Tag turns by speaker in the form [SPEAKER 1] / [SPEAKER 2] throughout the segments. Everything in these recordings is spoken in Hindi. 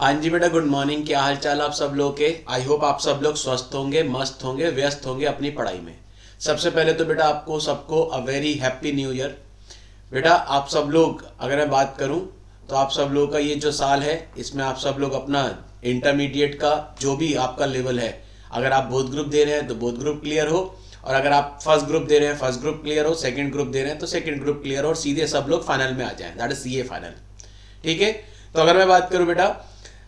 [SPEAKER 1] हाँ जी बेटा, गुड मॉर्निंग। क्या हाल चाल आप सब लोग के। आई होप आप सब लोग स्वस्थ होंगे, मस्त होंगे, व्यस्त होंगे अपनी पढ़ाई में। सबसे पहले तो बेटा आपको सबको a very happy new year. बेटा आप सब लोग, अगर मैं बात करूं तो आप सब लोगों का ये जो साल है इसमें आप सब लोग अपना इंटरमीडिएट का जो भी आपका लेवल है, अगर आप बोथ ग्रुप दे रहे हैं तो बोथ ग्रुप क्लियर हो, और अगर आप फर्स्ट ग्रुप दे रहे हैं फर्स्ट ग्रुप क्लियर हो, सेकंड ग्रुप दे रहे हैं तो सेकंड ग्रुप क्लियर हो, और सीधे सब लोग फाइनल में आ जाएं, दैट इज सीए फाइनल। ठीक है। तो अगर मैं बात करूं बेटा,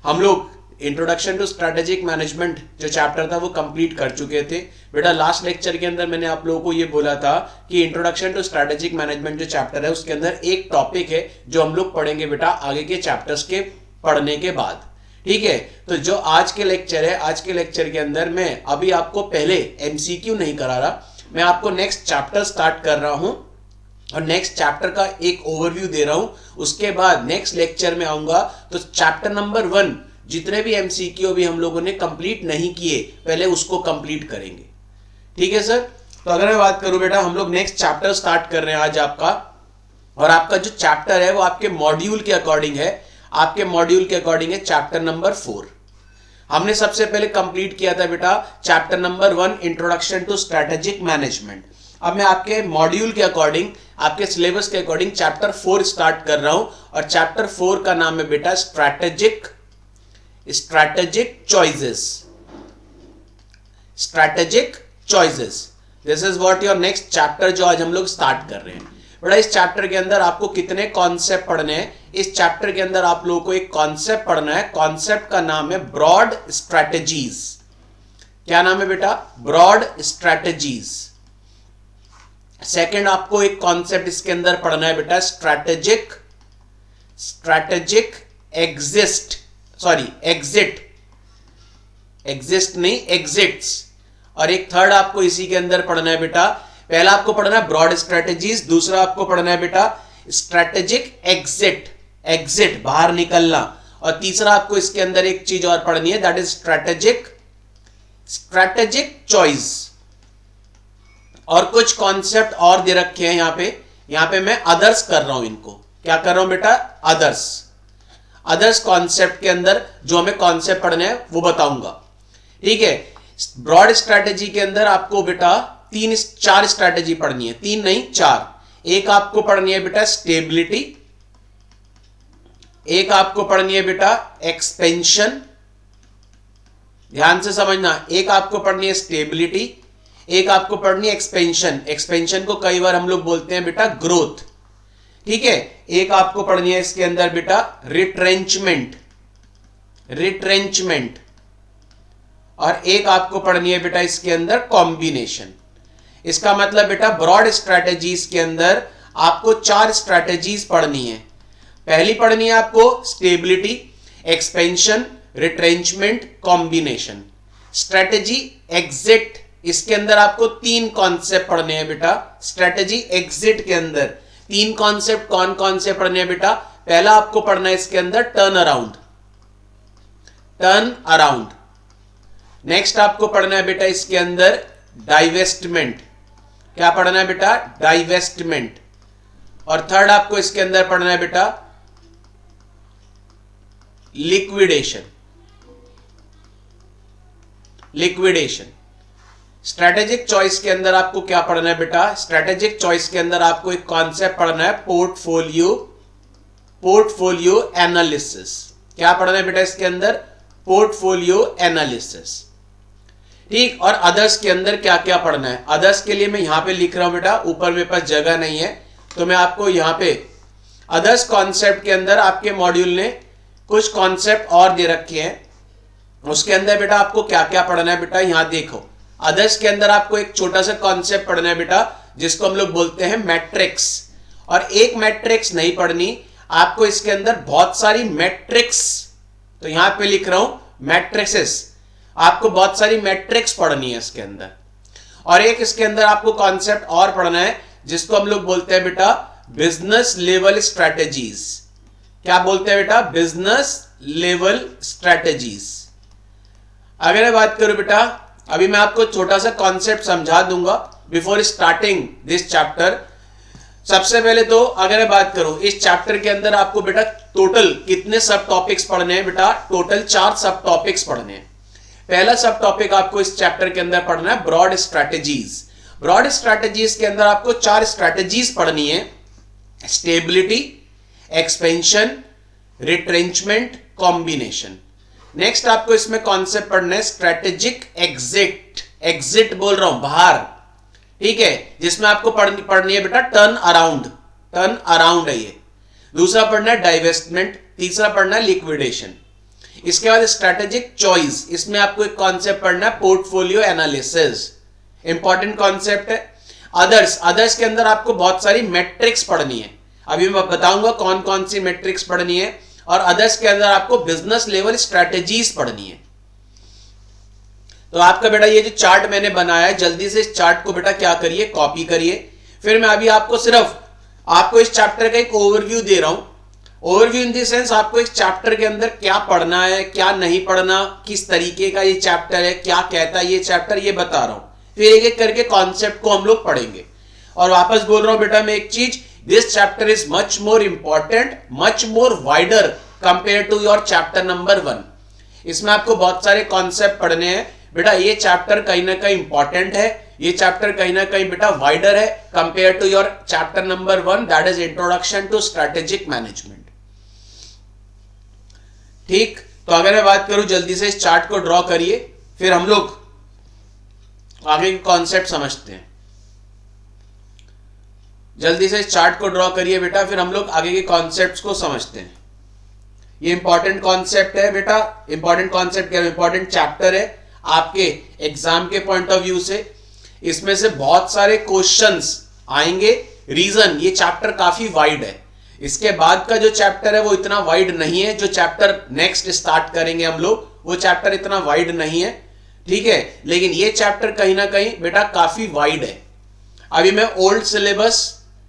[SPEAKER 1] हम लोग इंट्रोडक्शन टू स्ट्रेटेजिक मैनेजमेंट जो चैप्टर था वो कंप्लीट कर चुके थे। बेटा लास्ट लेक्चर के अंदर मैंने आप लोगों को ये बोला था कि इंट्रोडक्शन टू स्ट्रेटेजिक मैनेजमेंट जो चैप्टर है उसके अंदर एक टॉपिक है जो हम लोग पढ़ेंगे बेटा आगे के चैप्टर्स के पढ़ने के बाद। ठीक है। तो जो आज के लेक्चर है, आज के लेक्चर के अंदर मैं अभी आपको पहले एमसीक्यू नहीं करा रहा, मैं आपको नेक्स्ट चैप्टर स्टार्ट कर रहा हूं और नेक्स्ट चैप्टर का एक ओवरव्यू दे रहा हूं। उसके बाद नेक्स्ट लेक्चर में आऊंगा तो चैप्टर नंबर 1 जितने भी एमसीक्यू अभी हम लोगों ने कंप्लीट नहीं किए पहले उसको कंप्लीट करेंगे। ठीक है सर। तो अगर मैं बात करूं बेटा, हम लोग नेक्स्ट चैप्टर स्टार्ट कर रहे हैं आज आपका, और आपका जो चैप्टर है वो आपके मॉड्यूल के अकॉर्डिंग है, आपके मॉड्यूल के अकॉर्डिंग है चैप्टर नंबर 4। हमने सबसे पहले कंप्लीट किया था बेटा chapter number 1 introduction to strategic management. अब मैं आपके मॉड्यूल के अकॉर्डिंग, आपके सिलेबस के अकॉर्डिंग चैप्टर 4 स्टार्ट कर रहा हूं, और चैप्टर 4 का नाम है बेटा strategic choices. Strategic choices, this is what your next chapter जो आज हम लोग स्टार्ट कर रहे हैं। बड़ा इस चैप्टर के अंदर आपको कितने कॉन्सेप्ट पढ़ने हैं? इस चैप्टर के अंदर आप लोगों को एक कॉन्सेप्ट पढ़ना है। कॉन्सेप्ट का नाम है ब्रॉड स्ट्रेटेजीज। क्या नाम है बेटा? Broad strategies. सेकंड आपको एक कॉन्सेप्ट इसके अंदर पढ़ना है बेटा स्ट्रेटेजिक एग्जिस्ट नहीं, एग्जिट्स। और एक थर्ड आपको इसी के अंदर पढ़ना है बेटा, पहला आपको पढ़ना है ब्रॉड स्ट्रेटेजीज, दूसरा आपको पढ़ना है बेटा स्ट्रेटेजिक एग्जिट बाहर निकलना, और तीसरा आपको इसके अंदर एक चीज और पढ़नी है, दैट इज स्ट्रेटेजिक चॉइस। और कुछ कॉन्सेप्ट और दे रखे हैं यहां पे मैं अदर्स कर रहा हूं इनको। क्या कर रहा हूं बेटा? अदर्स कॉन्सेप्ट के अंदर जो हमें कॉन्सेप्ट पढ़ने हैं वो बताऊंगा। ठीक है। ब्रॉड स्ट्रेटेजी के अंदर आपको बेटा 4 स्ट्रेटेजी पढ़नी है, 3 नहीं 4। एक आपको पढ़नी है बेटा स्टेबिलिटी, एक आपको पढ़नी है बेटा एक्सपेंशन, ध्यान से समझना, एक आपको पढ़नी है स्टेबिलिटी, एक आपको पढ़नी है एक्सपेंशन। एक्सपेंशन को कई बार हम लोग बोलते हैं बेटा ग्रोथ। ठीक है। एक आपको पढ़नी है इसके अंदर बेटा रिट्रेंचमेंट, और एक आपको पढ़नी है बेटा इसके अंदर कॉम्बिनेशन। इसका मतलब बेटा ब्रॉड स्ट्रेटेजीज के अंदर आपको 4 स्ट्रेटेजीज पढ़नी है। पहली पढ़नी है आपको stability, expansion, retrenchment, combination. Strategy exit, इसके अंदर आपको 3 कॉन्सेप्ट पढ़ने हैं बेटा। स्ट्रेटेजी एग्जिट के अंदर 3 कॉन्सेप्ट कौन से पढ़ने हैं बेटा? पहला आपको पढ़ना है इसके अंदर टर्न अराउंड। नेक्स्ट आपको पढ़ना है बेटा इसके अंदर डाइवेस्टमेंट। क्या पढ़ना है बेटा? डाइवेस्टमेंट। और थर्ड आपको इसके अंदर पढ़ना है बेटा लिक्विडेशन। स्ट्रेटेजिक चॉइस के अंदर आपको क्या पढ़ना है बेटा? स्ट्रेटेजिक चॉइस के अंदर आपको एक कॉन्सेप्ट पढ़ना है पोर्टफोलियो एनालिसिस। क्या पढ़ना है बेटा इसके अंदर? Portfolio analysis. ठीक। और अदर्स के अंदर क्या क्या पढ़ना है? अदर्स के लिए मैं यहां पे लिख रहा हूं बेटा, ऊपर मेरे पास जगह नहीं है तो मैं आपको यहां पे अदर्स कॉन्सेप्ट के अंदर आपके मॉड्यूल ने कुछ कॉन्सेप्ट और दे रखे हैं। उसके अंदर बेटा आपको क्या क्या पढ़ना है बेटा, यहां देखो। अदर्स के अंदर आपको एक छोटा सा कॉन्सेप्ट पढ़ना है बेटा जिसको हम लोग बोलते हैं मैट्रिक्स। और एक मैट्रिक्स नहीं पढ़नी आपको, इसके अंदर बहुत सारी मैट्रिक्स, तो यहां पे लिख रहा हूं मैट्रिक्सेस, आपको बहुत सारी मैट्रिक्स पढ़नी है इसके अंदर। और एक इसके अंदर आपको कॉन्सेप्ट और पढ़ना है जिसको हम लोग बोलते हैं बेटा बिजनेस लेवल स्ट्रेटेजीज। क्या बोलते हैं बेटा? Business level strategies. अगर मैं बात करूं बेटा, अभी मैं आपको छोटा सा कॉन्सेप्ट समझा दूंगा बिफोर स्टार्टिंग दिस चैप्टर। सबसे पहले तो अगर मैं बात करूं इस चैप्टर के अंदर आपको बेटा टोटल कितने सब टॉपिक्स पढ़ने हैं बेटा, टोटल 4 सब टॉपिक्स पढ़ने हैं। पहला सब टॉपिक आपको इस चैप्टर के अंदर पढ़ना है ब्रॉड स्ट्रैटेजीज। ब्रॉड स्ट्रैटेजीज के अंदर आपको 4 स्ट्रैटेजीज पढ़नी है, stability, expansion, retrenchment, combination. Next आपको इसमें कॉन्सेप्ट पढ़ना है स्ट्रैटेजिक एग्जिट, एग्जिट बोल रहा हूं बाहर, ठीक है, जिसमें आपको पढ़नी है बेटा टर्न अराउंड, टर्न अराउंड है ये। दूसरा पढ़ना है डाइवेस्टमेंट, तीसरा पढ़ना है लिक्विडेशन। इसके बाद स्ट्रैटेजिक चॉइस, इसमें आपको एक कॉन्सेप्ट पढ़ना है पोर्टफोलियो एनालिसिस, इंपॉर्टेंट कॉन्सेप्ट है। अदर्स, अदर्स के अंदर आपको बहुत सारी मैट्रिक्स पढ़नी है, अभी मैं बताऊंगा कौन कौन सी मैट्रिक्स पढ़नी है। और अदर्स के अंदर आपको बिजनेस लेवल स्ट्रैटेजीज पढ़नी है। तो आपका बेटा ये जो चार्ट मैंने बनाया है, जल्दी से इस चार्ट को बेटा क्या करिए, कॉपी करिए। फिर मैं अभी आपको सिर्फ आपको इस चैप्टर का एक ओवरव्यू दे रहा हूं। ओवरव्यू इन द सेंस आपको इस चैप्टर के अंदर क्या पढ़ना है, क्या नहीं पढ़ना, किस तरीके का ये चैप्टर है, क्या कहता है ये चैप्टर, ये बता रहा हूं। फिर एक एक करके कॉन्सेप्ट को हम लोग पढ़ेंगे। और वापस बोल रहा हूं बेटा मैं एक चीज, this chapter is much more important, much more wider compare to your chapter number 1। इसमें आपको बहुत सारे कॉन्सेप्ट पढ़ने हैं बेटा। ये चैप्टर कहीं ना कहीं इंपॉर्टेंट है, ये चैप्टर कहीं ना कहीं बेटा वाइडर है compare to your chapter number 1, that is introduction to strategic management. ठीक, तो अगर मैं बात करूं जल्दी से इस चार्ट को ड्रॉ करिए, फिर हम लोग आगे के कॉन्सेप्ट समझते हैं। जल्दी से इस चार्ट को ड्रॉ करिए बेटा, फिर हम लोग आगे के कॉन्सेप्ट्स को समझते हैं। ये इंपॉर्टेंट कॉन्सेप्ट है बेटा, इंपॉर्टेंट कॉन्सेप्ट क्या, इंपॉर्टेंट चैप्टर है आपके एग्जाम के पॉइंट ऑफ व्यू से। इसमें से बहुत सारे क्वेश्चंस आएंगे। रीजन, ये चैप्टर काफी वाइड है। इसके बाद का जो चैप्टर है वो इतना वाइड नहीं है। जो चैप्टर नेक्स्ट स्टार्ट करेंगे हम लोग, वो चैप्टर इतना वाइड नहीं है, ठीक है, लेकिन ये चैप्टर कहीं ना कहीं बेटा काफी वाइड है। अभी मैं ओल्ड सिलेबस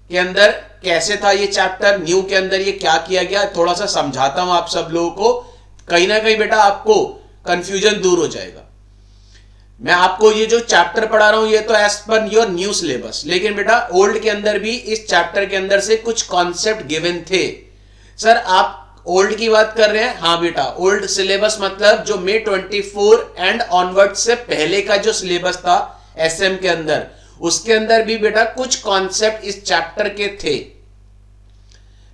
[SPEAKER 1] के अंदर कैसे था ये चैप्टर, न्यू के अंदर ये क्या किया गया, थोड़ा सा समझाता हूं आप सब लोगों को। कहीं ना कहीं बेटा आपको कंफ्यूजन दूर हो जाएगा। मैं आपको ये जो चैप्टर पढ़ा रहा हूं ये तो as per your new syllabus, लेकिन बेटा ओल्ड के अंदर भी इस चैप्टर के अंदर से कुछ कॉन्सेप्ट गिवन थे। सर आप ओल्ड की बात कर रहे हैं? हाँ बेटा, ओल्ड सिलेबस मतलब जो May 24 एंड ऑनवर्ड से पहले का जो सिलेबस था एसएम के अंदर, उसके अंदर भी बेटा कुछ कॉन्सेप्ट इस चैप्टर के थे,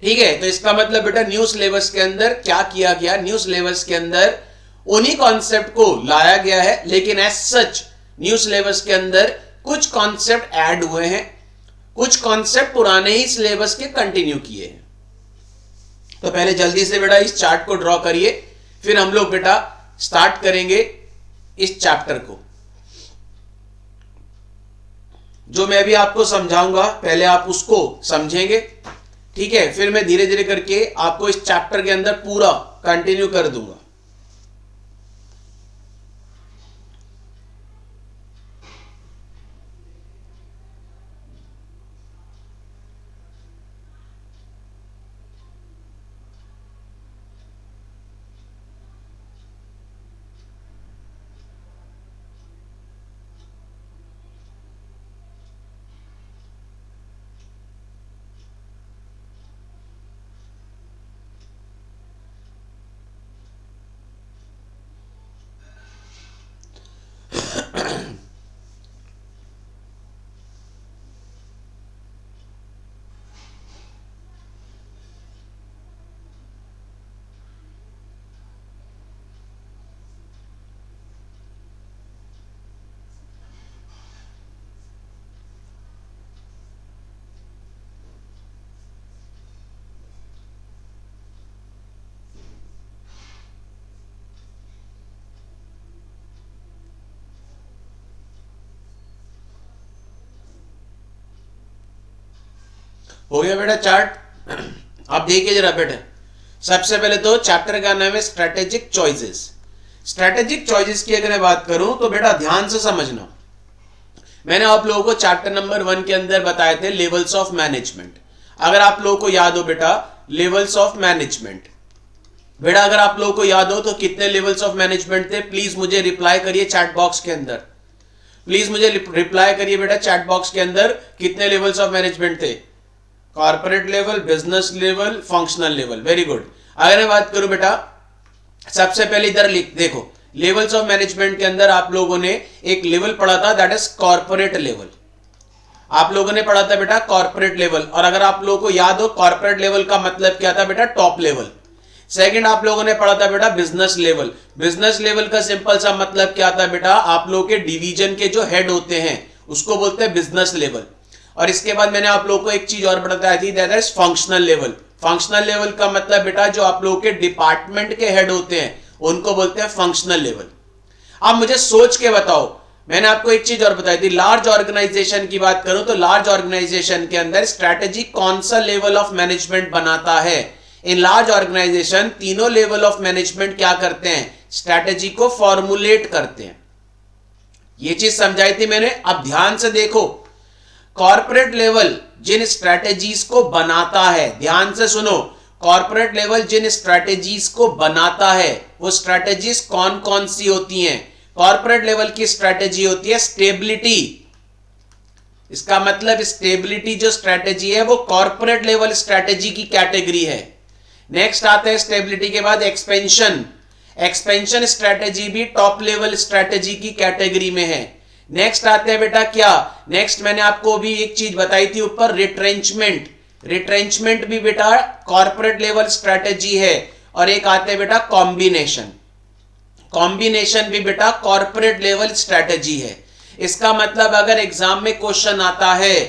[SPEAKER 1] ठीक है। तो इसका मतलब बेटा न्यू सिलेबस के अंदर क्या किया गया, न्यू सिलेबस के अंदर उन्हीं कॉन्सेप्ट को लाया गया है, लेकिन एज सच न्यू सिलेबस के अंदर कुछ कॉन्सेप्ट ऐड हुए हैं, कुछ कॉन्सेप्ट पुराने ही सिलेबस के कंटिन्यू किए हैं। तो पहले जल्दी से बेटा इस चार्ट को ड्रॉ करिए, फिर हम लोग बेटा स्टार्ट करेंगे इस चैप्टर को। जो मैं भी आपको समझाऊंगा पहले आप उसको समझेंगे, ठीक है, फिर मैं धीरे धीरे करके आपको इस चैप्टर के अंदर पूरा कंटिन्यू कर दूंगा। हो गया बेटा चार्ट? अब देखिए जरा बेटा, सबसे पहले तो चैप्टर का नाम है स्ट्रेटेजिक चॉइसेस। स्ट्रेटेजिक चॉइसेस की अगर मैं बात करूं तो बेटा ध्यान से समझना, मैंने आप लोगों को चैप्टर नंबर 1 के अंदर बताए थे लेवल्स ऑफ मैनेजमेंट। अगर आप लोगों को याद हो बेटा लेवल्स ऑफ मैनेजमेंट, बेटा अगर आप लोगों को याद हो तो कितने लेवल्स ऑफ मैनेजमेंट थे, प्लीज मुझे रिप्लाई करिए चैट बॉक्स के अंदर। प्लीज मुझे रिप्लाई करिए बेटा चैट बॉक्स के अंदर, कितने लेवल्स ऑफ मैनेजमेंट थे? Corporate level, business level, functional level, very good. अगर मैं बात करूं बेटा, सबसे पहले इधर लिख देखो, लेवल्स ऑफ मैनेजमेंट के अंदर आप लोगों ने एक लेवल पढ़ा था, दैट इज कॉर्पोरेट लेवल। आप लोगों ने पढ़ा था बेटा कॉर्पोरेट लेवल, और अगर आप लोगों को याद हो कॉर्पोरेट लेवल का मतलब क्या था बेटा, टॉप लेवल। सेकंड आप लोगों ने पढ़ा था बेटा बिजनेस लेवल। बिजनेस लेवल का सिंपल सा मतलब क्या था बेटा, आप लोगों के डिवीजन के जो हेड होते हैं उसको बोलते हैं बिजनेस लेवल। और इसके बाद मैंने आप लोगों को एक चीज और बताई थी, that is functional level. Functional level का मतलब बेटा जो आप लोगों के डिपार्टमेंट के हेड होते हैं उनको बोलते हैं फंक्शनल लेवल। अब मुझे सोच के बताओ, मैंने आपको एक चीज और बताई थी, लार्ज ऑर्गेनाइजेशन की बात करूं तो लार्ज ऑर्गेनाइजेशन के अंदर स्ट्रैटेजी कौन सा लेवल ऑफ मैनेजमेंट बनाता है। इन लार्ज ऑर्गेनाइजेशन तीनों लेवल ऑफ मैनेजमेंट क्या करते हैं, स्ट्रैटेजी को फॉर्मुलेट करते हैं। ये चीज समझाई थी मैंने। अब ध्यान से देखो, कॉर्पोरेट लेवल जिन स्ट्रैटेजीज को बनाता है, ध्यान से सुनो, कॉर्पोरेट लेवल जिन स्ट्रैटेजीज को बनाता है वो स्ट्रैटेजीज कौन कौन सी होती हैं। कॉर्पोरेट लेवल की स्ट्रैटेजी होती है स्टेबिलिटी। इसका मतलब स्टेबिलिटी जो स्ट्रैटेजी है वो कॉर्पोरेट लेवल स्ट्रैटेजी की कैटेगरी है। नेक्स्ट आता है स्टेबिलिटी के बाद एक्सपेंशन। एक्सपेंशन स्ट्रैटेजी भी टॉप लेवल स्ट्रैटेजी की कैटेगरी में है। नेक्स्ट आते हैं बेटा क्या, नेक्स्ट मैंने आपको भी एक चीज बताई थी ऊपर, रिट्रेंचमेंट। रिट्रेंचमेंट भी बेटा कॉर्पोरेट लेवल स्ट्रैटेजी है। और एक आते हैं बेटा कॉम्बिनेशन। कॉम्बिनेशन भी बेटा कॉर्पोरेट लेवल स्ट्रैटेजी है। इसका मतलब अगर एग्जाम में क्वेश्चन आता है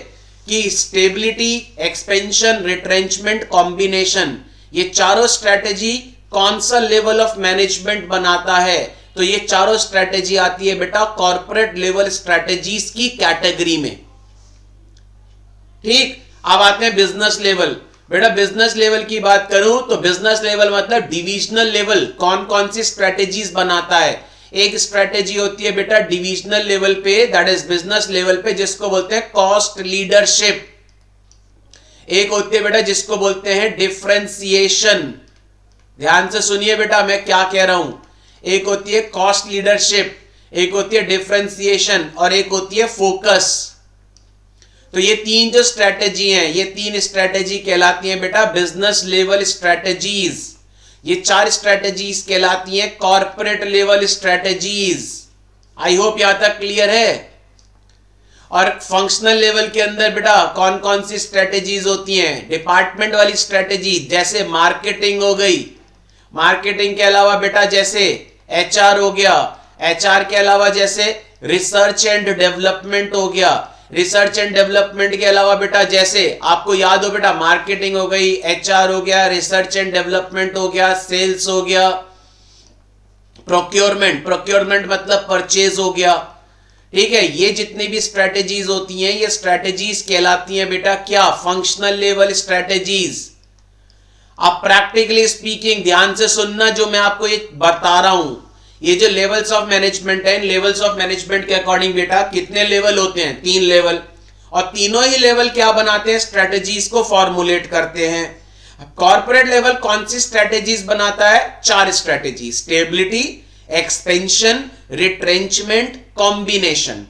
[SPEAKER 1] कि स्टेबिलिटी, एक्सपेंशन, रिट्रेंचमेंट, कॉम्बिनेशन, ये चारों स्ट्रैटेजी कौन सा लेवल ऑफ मैनेजमेंट बनाता है, तो ये चारों स्ट्रैटेजी आती है बेटा कॉर्पोरेट लेवल स्ट्रैटेजीज की कैटेगरी में। ठीक, अब आते हैं बिजनेस लेवल। बेटा बिजनेस लेवल की बात करूं तो बिजनेस लेवल मतलब डिविजनल लेवल, कौन कौन सी स्ट्रैटेजीज बनाता है। एक स्ट्रैटेजी होती है बेटा डिविजनल लेवल पे, दैट इज बिजनेस लेवल पे, जिसको बोलते हैं कॉस्ट लीडरशिप। एक होती है बेटा जिसको बोलते हैं डिफरेंशिएशन। ध्यान से सुनिए बेटा मैं क्या कह रहा हूं। एक होती है कॉस्ट लीडरशिप, एक होती है डिफरेंशिएशन, और एक होती है फोकस। तो ये तीन जो स्ट्रैटेजी हैं, ये तीन स्ट्रैटेजी कहलाती हैं बेटा बिजनेस लेवल स्ट्रैटेजीज। ये चार स्ट्रैटेजीज कहलाती हैं corporate level strategies. I hope यहां तक क्लियर है। और फंक्शनल लेवल के अंदर बेटा कौन कौन सी स्ट्रैटेजीज होती हैं, डिपार्टमेंट वाली स्ट्रैटेजी, जैसे मार्केटिंग हो गई। मार्केटिंग के अलावा बेटा जैसे एचआर हो गया, एचआर के अलावा जैसे रिसर्च एंड डेवलपमेंट हो गया, रिसर्च एंड डेवलपमेंट के अलावा बेटा जैसे आपको याद हो बेटा मार्केटिंग हो गई, एचआर हो गया, रिसर्च एंड डेवलपमेंट हो गया, सेल्स हो गया, प्रोक्योरमेंट, प्रोक्योरमेंट मतलब परचेज हो गया। ठीक है, ये जितनी भी स्ट्रैटेजीज होती हैं ये स्ट्रैटेजीज कहलाती हैं बेटा क्या, फंक्शनल लेवल स्ट्रैटेजीज। अब प्रैक्टिकली स्पीकिंग ध्यान से सुनना, जो मैं आपको ये बता रहा हूं, ये जो लेवल्स ऑफ मैनेजमेंट है, इन लेवल्स ऑफ मैनेजमेंट के अकॉर्डिंग बेटा कितने लेवल होते हैं, 3 लेवल। और तीनों ही लेवल क्या बनाते हैं, स्ट्रैटेजीज को फॉर्मुलेट करते हैं। कॉर्पोरेट लेवल कौन सी स्ट्रैटेजीज बनाता है, 4 strategy, stability, expansion, retrenchment, combination.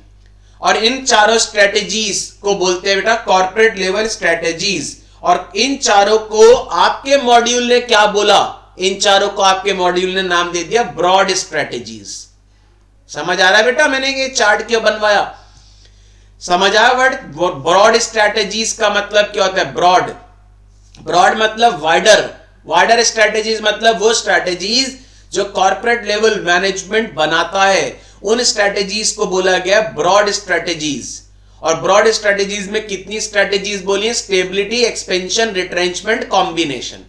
[SPEAKER 1] और इन चारों स्ट्रैटेजीज को बोलते हैं बेटा कॉर्पोरेट लेवल स्ट्रैटेजीज। और इन चारों को आपके मॉड्यूल ने क्या बोला, इन चारों को आपके मॉड्यूल ने नाम दे दिया ब्रॉड स्ट्रैटेजीज। समझ आ रहा है बेटा मैंने ये चार्ट क्यों बनवाया, समझ आया वर्ड। ब्रॉड स्ट्रैटेजीज का मतलब क्या होता है, ब्रॉड, ब्रॉड मतलब वाइडर, वाइडर स्ट्रैटेजीज मतलब वो स्ट्रैटेजीज जो कॉर्पोरेट लेवल मैनेजमेंट बनाता है, उन स्ट्रैटेजीज को बोला गया ब्रॉड स्ट्रैटेजीज। और ब्रॉड स्ट्रैटेजीज में कितनी स्ट्रैटेजीज बोली है, stability, expansion, retrenchment, combination.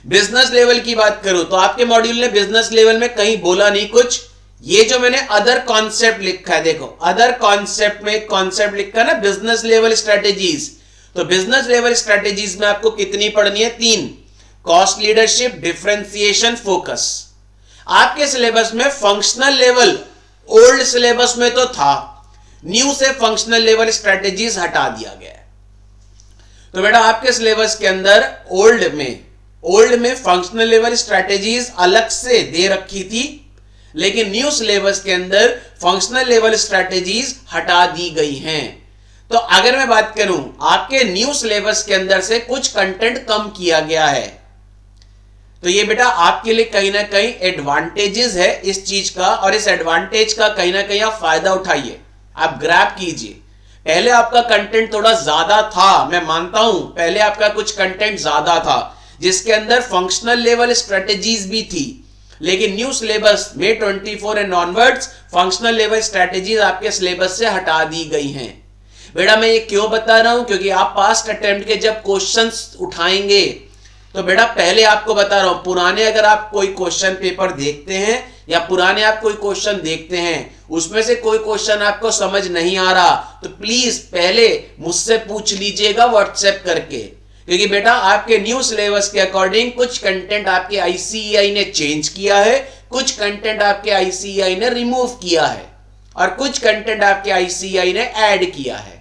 [SPEAKER 1] Business level की बात करूं तो आपके मॉड्यूल ने बिजनेस लेवल में कहीं बोला नहीं कुछ। ये जो मैंने अदर कॉन्सेप्ट लिखा है, देखो अदर कॉन्सेप्ट में एक कॉन्सेप्ट लिखा है ना बिजनेस लेवल स्ट्रैटेजीज। तो बिजनेस लेवल स्ट्रैटेजीज में आपको कितनी पढ़नी है, 3, कॉस्ट लीडरशिप, डिफरेंशिएशन, फोकस। आपके सिलेबस में फंक्शनल लेवल ओल्ड सिलेबस में तो था, न्यू से फंक्शनल लेवल स्ट्रैटेजीज हटा दिया गया है। तो बेटा आपके सिलेबस के अंदर ओल्ड में फंक्शनल लेवल स्ट्रैटेजीज अलग से दे रखी थी, लेकिन न्यू सिलेबस के अंदर फंक्शनल लेवल स्ट्रैटेजीज हटा दी गई हैं। तो अगर मैं बात करूं आपके न्यू सिलेबस के अंदर से कुछ कंटेंट कम किया गया है, तो ये बेटा आपके लिए कहीं ना कहीं एडवांटेजेस है इस चीज का, और इस एडवांटेज का कहीं ना कहीं आप फायदा उठाइए, आप ग्रैब कीजिए। पहले आपका कंटेंट थोड़ा ज्यादा था, मैं मानता हूं पहले आपका कुछ कंटेंट ज्यादा था जिसके अंदर फंक्शनल लेवल स्ट्रेटेजीज भी थी, लेकिन न्यू सिलेबस में 24 and onwards functional level strategies आपके सिलेबस से हटा दी गई हैं। बेटा मैं ये क्यों बता रहा हूं, क्योंकि आप पास्ट अटेम्प्ट के जब क्वेश्चंस उठाएंगे तो बेटा पहले आपको बता रहा हूं, पुराने अगर आप कोई क्वेश्चन पेपर देखते हैं या पुराने आप कोई क्वेश्चन देखते हैं, उसमें से कोई क्वेश्चन आपको समझ नहीं आ रहा तो प्लीज पहले मुझसे पूछ लीजिएगा व्हाट्सएप करके, क्योंकि बेटा आपके न्यू सिलेबस के अकॉर्डिंग कुछ कंटेंट आपके आईसीईआई ने चेंज किया है, कुछ कंटेंट आपके आईसीईआई ने रिमूव किया है और कुछ कंटेंट आपके आईसीईआई ने ऐड किया है।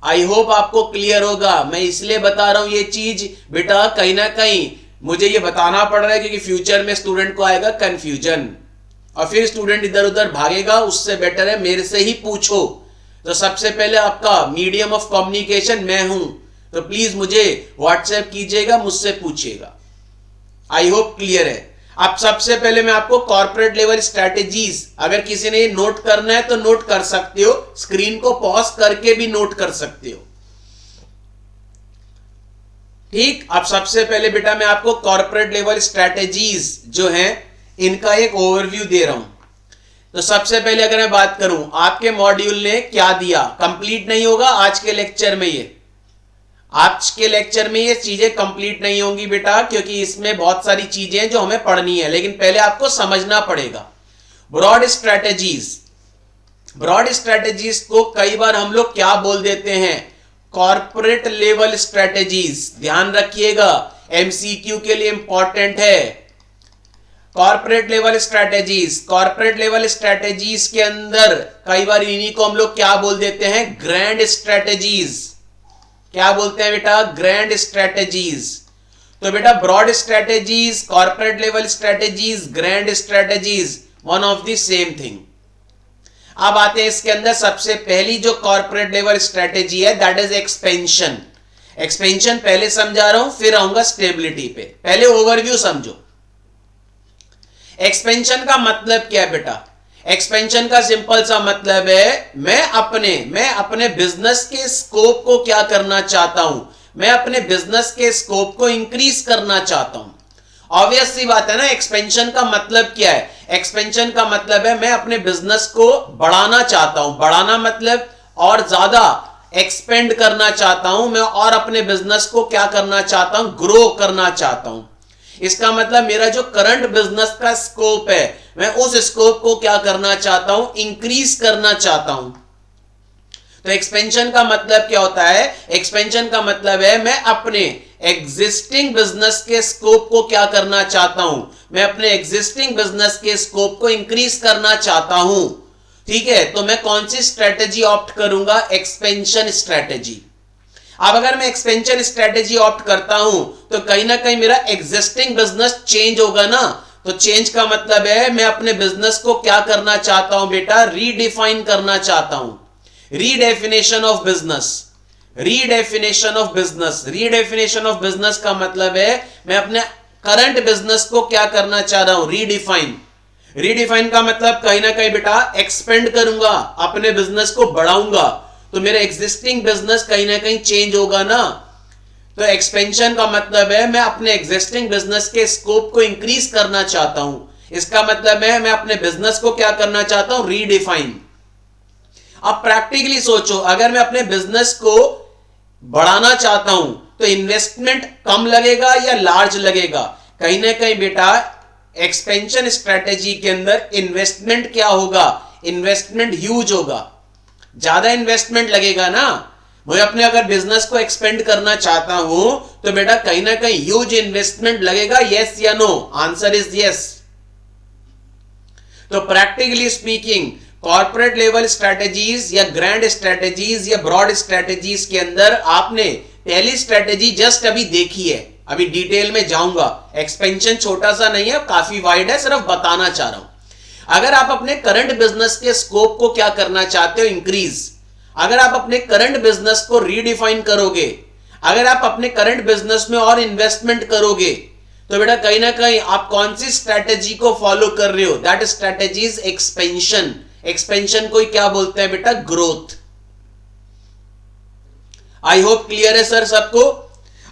[SPEAKER 1] आई होप आपको क्लियर होगा। मैं इसलिए बता रहा हूं ये चीज बेटा, कहीं ना कहीं मुझे ये बताना पड़ रहा है क्योंकि फ्यूचर में स्टूडेंट को आएगा कंफ्यूजन और फिर स्टूडेंट इधर उधर भागेगा, उससे बेटर है मेरे से ही पूछो। तो सबसे पहले आपका मीडियम ऑफ कम्युनिकेशन मैं हूं, तो प्लीज मुझे व्हाट्सएप कीजिएगा, मुझसे पूछिएगा। आई होप क्लियर है। अब सबसे पहले मैं आपको कॉर्पोरेट लेवल स्ट्रेटेजीज, अगर किसी ने नोट करना है तो नोट कर सकते हो, स्क्रीन को पॉज करके भी नोट कर सकते हो। ठीक, अब सबसे पहले बेटा मैं आपको कॉर्पोरेट लेवल स्ट्रेटेजीज जो हैं इनका एक ओवरव्यू दे रहा हूं। तो सबसे पहले अगर मैं बात करूं आपके मॉड्यूल ने क्या दिया, कंप्लीट नहीं होगा आज के लेक्चर में, ये आज के लेक्चर में ये चीजें कंप्लीट नहीं होंगी बेटा, क्योंकि इसमें बहुत सारी चीजें जो हमें पढ़नी है, लेकिन पहले आपको समझना पड़ेगा। ब्रॉड स्ट्रेटेजीज, ब्रॉड स्ट्रेटेजीज को कई बार हम लोग क्या बोल देते हैं, कॉर्पोरेट लेवल स्ट्रेटेजीज। ध्यान रखिएगा, एमसीक्यू के लिए इंपॉर्टेंट है। Corporate level strategies, corporate level strategies के अंदर कई बार इन्हीं को हम लोग क्या बोल देते हैं, ग्रैंड स्ट्रेटेजीज। क्या बोलते हैं बेटा, ग्रैंड स्ट्रेटेजीज। तो बेटा broad strategies, corporate level strategies, grand strategies, one of the same thing. अब आते हैं इसके अंदर सबसे पहली जो कॉर्पोरेट लेवल स्ट्रेटेजी है, दैट इज एक्सपेंशन। एक्सपेंशन पहले समझा रहा हूं, फिर आऊंगा स्टेबिलिटी पे। पहले ओवरव्यू समझो। एक्सपेंशन का मतलब क्या है बेटा, एक्सपेंशन का सिंपल सा मतलब है मैं अपने बिजनेस के स्कोप को क्या करना चाहता हूं, मैं अपने बिजनेस के स्कोप को इंक्रीज करना चाहता हूं। ऑब्वियस सी बात है ना, एक्सपेंशन का मतलब क्या है, एक्सपेंशन का मतलब है मैं अपने बिजनेस को बढ़ाना चाहता हूं। बढ़ाना मतलब और ज्यादा एक्सपेंड करना चाहता हूं मैं, और अपने बिजनेस को क्या करना चाहता हूं, ग्रो करना चाहता हूं। इसका मतलब मेरा जो करंट बिजनेस का स्कोप है, मैं उस स्कोप को क्या करना चाहता हूं, इंक्रीज करना चाहता हूं। तो एक्सपेंशन का मतलब क्या होता है, एक्सपेंशन का मतलब है मैं अपने एग्जिस्टिंग बिजनेस के स्कोप को क्या करना चाहता हूं, मैं अपने एग्जिस्टिंग बिजनेस के स्कोप को इंक्रीज करना चाहता हूं। ठीक है, तो मैं कौन सी स्ट्रेटेजी ऑप्ट करूंगा, एक्सपेंशन स्ट्रेटेजी। अब अगर मैं एक्सपेंशन स्ट्रेटेजी ऑप्ट करता हूं तो कहीं ना कहीं मेरा एग्जिस्टिंग बिजनेस चेंज होगा ना, तो चेंज का मतलब है मैं अपने बिजनेस को क्या करना चाहता हूं बेटा, रीडिफाइन करना चाहता हूं। Redefinition of business, redefinition of business, redefinition of business का मतलब है मैं अपने करंट बिजनेस को क्या करना चाह रहा हूं, रीडिफाइन। रीडिफाइन का मतलब कहीं ना कहीं बेटा एक्सपेंड करूंगा, अपने बिजनेस को बढ़ाऊंगा, तो मेरा एग्जिस्टिंग बिजनेस कहीं ना कहीं चेंज होगा ना। तो एक्सपेंशन का मतलब है मैं अपने एग्जिस्टिंग बिजनेस के स्कोप को इंक्रीज करना चाहता हूं। इसका मतलब है मैं अपने बिजनेस को क्या करना चाहता हूं, रीडिफाइन। अब प्रैक्टिकली सोचो, अगर मैं अपने बिजनेस को बढ़ाना चाहता हूं तो इन्वेस्टमेंट कम लगेगा या लार्ज लगेगा, कहीं ना कहीं बेटा एक्सपेंशन स्ट्रेटेजी के अंदर इन्वेस्टमेंट क्या होगा, इन्वेस्टमेंट ह्यूज होगा, ज्यादा इन्वेस्टमेंट लगेगा ना। मैं अपने अगर बिजनेस को एक्सपेंड करना चाहता हूं तो बेटा कहीं ना कहीं ह्यूज इन्वेस्टमेंट लगेगा, यस या नो, आंसर इज यस। तो practically speaking corporate level strategies या ग्रैंड स्ट्रेटेजीज या ब्रॉड स्ट्रेटेजीज के अंदर आपने पहली स्ट्रेटेजी जस्ट अभी देखी है, अभी डिटेल में जाऊंगा। एक्सपेंशन छोटा सा नहीं है, काफी वाइड है, सिर्फ बताना चाह रहा हूं। अगर आप अपने करंट बिजनेस के स्कोप को क्या करना चाहते हो, इंक्रीज, अगर आप अपने करंट बिजनेस को रीडिफाइन करोगे, अगर आप अपने करंट बिजनेस में और इन्वेस्टमेंट करोगे, तो बेटा कहीं ना कहीं आप कौन सी स्ट्रैटेजी को फॉलो कर रहे हो? That strategy is expansion. Expansion को क्या बोलते हैं बेटा? ग्रोथ। आई होप क्लियर है सर सबको।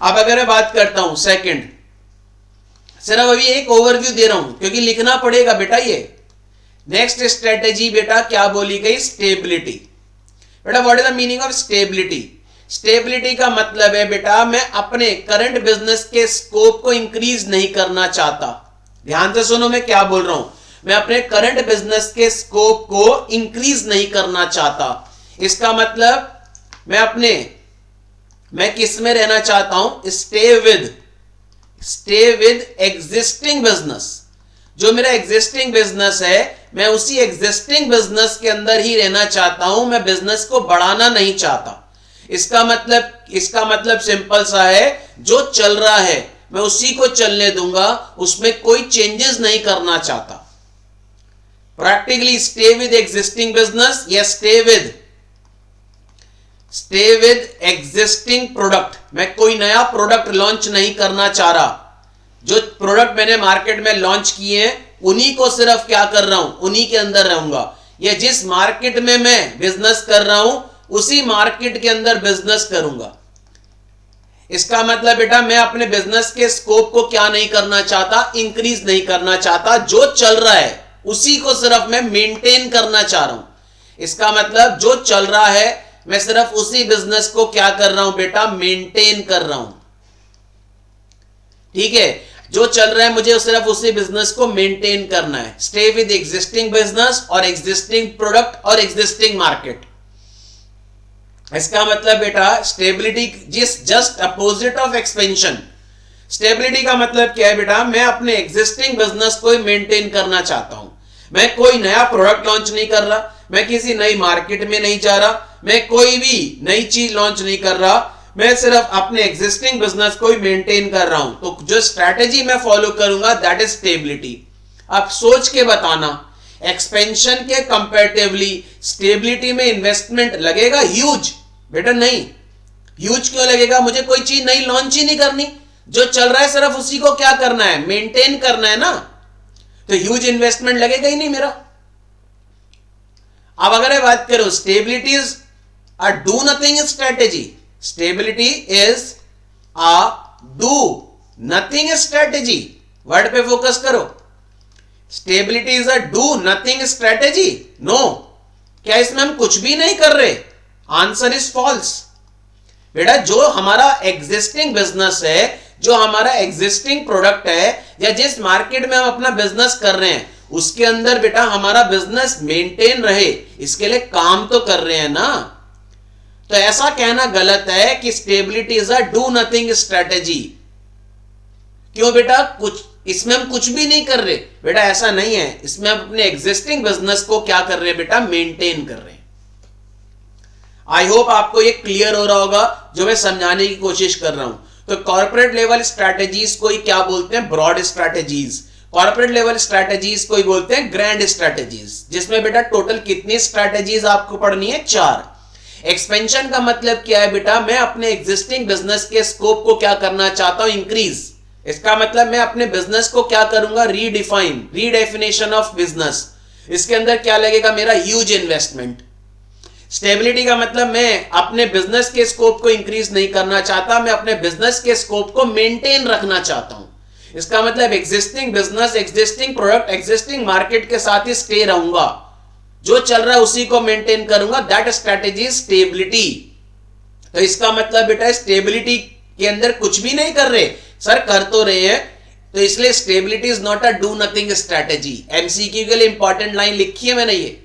[SPEAKER 1] अब अगर मैं बात करता हूं सेकंड, सिर्फ अभी एक ओवरव्यू दे रहा हूं क्योंकि लिखना पड़ेगा बेटा। ये नेक्स्ट स्ट्रेटेजी बेटा क्या बोली गई? स्टेबिलिटी। बेटा what is the meaning of stability? Stability का मतलब है बेटा मैं अपने करंट बिजनेस के स्कोप को इंक्रीज नहीं करना चाहता। ध्यान से सुनो मैं क्या बोल रहा हूं। मैं अपने करंट बिजनेस के स्कोप को इंक्रीज नहीं करना चाहता। इसका मतलब मैं किस में रहना चाहता हूं? Stay with existing business. जो मेरा एग्जिस्टिंग बिजनेस है मैं उसी एग्जिस्टिंग बिजनेस के अंदर ही रहना चाहता हूं, मैं बिजनेस को बढ़ाना नहीं चाहता। इसका मतलब सिंपल सा है, जो चल रहा है मैं उसी को चलने दूंगा, उसमें कोई चेंजेस नहीं करना चाहता। Practically stay with existing business या स्टे विद एग्जिस्टिंग प्रोडक्ट। मैं कोई नया प्रोडक्ट लॉन्च नहीं करना चाह रहा। जो प्रोडक्ट मैंने मार्केट में लॉन्च किए हैं उन्हीं को सिर्फ क्या कर रहा हूं? उन्हीं के अंदर रहूंगा। या जिस मार्केट में मैं बिजनेस कर रहा हूं उसी मार्केट के अंदर बिजनेस करूंगा। इसका मतलब बेटा मैं अपने बिजनेस के स्कोप को क्या नहीं करना चाहता? इंक्रीज नहीं करना चाहता। जो चल रहा है उसी को सिर्फ मैं मेंटेन करना चाह रहा हूं। इसका मतलब जो चल रहा है मैं सिर्फ उसी बिजनेस को क्या कर रहा हूं बेटा? मेंटेन कर रहा हूं। ठीक है, जो चल रहा है मुझे सिर्फ उसी बिजनेस को मेंटेन करना है। स्टे विद एग्जिस्टिंग बिजनेस और एग्जिस्टिंग प्रोडक्ट और एग्जिस्टिंग मार्केट। इसका मतलब बेटा stability just opposite of expansion. Stability का मतलब क्या है बेटा? मैं अपने एग्जिस्टिंग बिजनेस को ही मेंटेन करना चाहता हूं। मैं कोई नया प्रोडक्ट लॉन्च नहीं कर रहा, मैं किसी नई मार्केट में नहीं जा रहा, मैं कोई भी नई चीज लॉन्च नहीं कर रहा, मैं सिर्फ अपने एग्जिस्टिंग बिजनेस को ही मेंटेन कर रहा हूं। तो जो स्ट्रैटेजी मैं फॉलो करूंगा दैट इज स्टेबिलिटी। अब सोच के बताना, एक्सपेंशन के कंपैरेटिवली स्टेबिलिटी में इन्वेस्टमेंट लगेगा ह्यूज? बेटा नहीं। ह्यूज क्यों लगेगा? मुझे कोई चीज नई लॉन्च ही नहीं करनी, जो चल रहा है सिर्फ उसी को क्या करना है? मेंटेन करना है ना। तो ह्यूज इन्वेस्टमेंट लगेगा ही नहीं मेरा। अब अगर मैं बात करूं stability is a do nothing strategy. Stability is a do nothing strategy. Word पे फोकस करो। Stability is a do nothing strategy? No. क्या इसमें हम कुछ भी नहीं कर रहे? Answer is false. बेटा जो हमारा एग्जिस्टिंग बिजनेस है, जो हमारा एग्जिस्टिंग प्रोडक्ट है, या जिस मार्केट में हम अपना बिजनेस कर रहे हैं उसके अंदर बेटा हमारा बिजनेस मेंटेन रहे, इसके लिए काम तो कर रहे हैं ना। तो ऐसा कहना गलत है कि stability is a do nothing strategy. क्यों बेटा? इसमें हम कुछ भी नहीं कर रहे। बेटा ऐसा नहीं है, इसमें हम अपने एग्जिस्टिंग बिजनेस को क्या कर रहे हैं बेटा? मेंटेन कर रहे हैं। आई होप आपको ये क्लियर हो रहा होगा जो मैं समझाने की कोशिश कर रहा हूं। तो कॉर्पोरेट लेवल स्ट्रैटेजीज को ही क्या बोलते हैं? Broad strategies. Corporate level strategies को ही बोलते हैं ग्रैंड स्ट्रैटेजीज, जिसमें बेटा टोटल कितनी स्ट्रैटेजीज आपको पढ़नी है? 4। एक्सपेंशन का मतलब क्या है बेटा? मैं अपने एग्जिस्टिंग बिजनेस के स्कोप को क्या करना चाहता हूं? इंक्रीज। इसका मतलब मैं अपने बिजनेस को क्या करूंगा? Redefinition of business. इसके अंदर क्या लगेगा मेरा? Huge investment. स्टेबिलिटी का मतलब मैं अपने बिजनेस के स्कोप को इंक्रीज नहीं करना चाहता, मैं अपने बिजनेस के स्कोप को मेंटेन रखना चाहता हूं। इसका मतलब existing business, existing product, existing market के साथ ही स्टे रहूंगा, जो चल रहा है उसी को मेंटेन करूंगा। That strategy stability. तो इसका मतलब बेटा स्टेबिलिटी के अंदर कुछ भी नहीं कर रहे। सर कर तो रहे हैं, तो इसलिए stability is not a do nothing strategy. MCQ के लिए इंपॉर्टेंट लाइन लिखी है मैंने ये।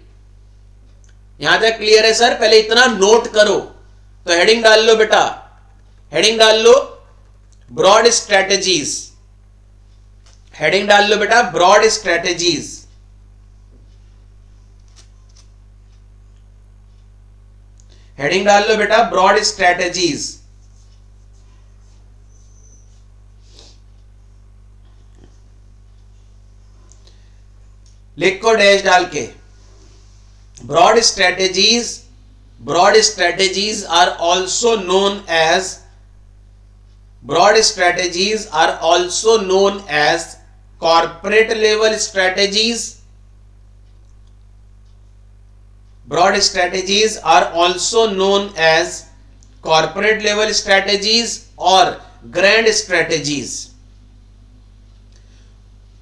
[SPEAKER 1] यहां तक क्लियर है सर? पहले इतना नोट करो। तो हेडिंग डाल लो बेटा, हेडिंग डाल लो ब्रॉड स्ट्रैटेजीज। हेडिंग डाल लो बेटा ब्रॉड स्ट्रैटेजीज। हेडिंग डाल लो बेटा ब्रॉड स्ट्रैटेजीज। लिखो डैश डाल के। Broad strategies broad strategies are also known as corporate level strategies. Broad strategies are also known as corporate level strategies or grand strategies.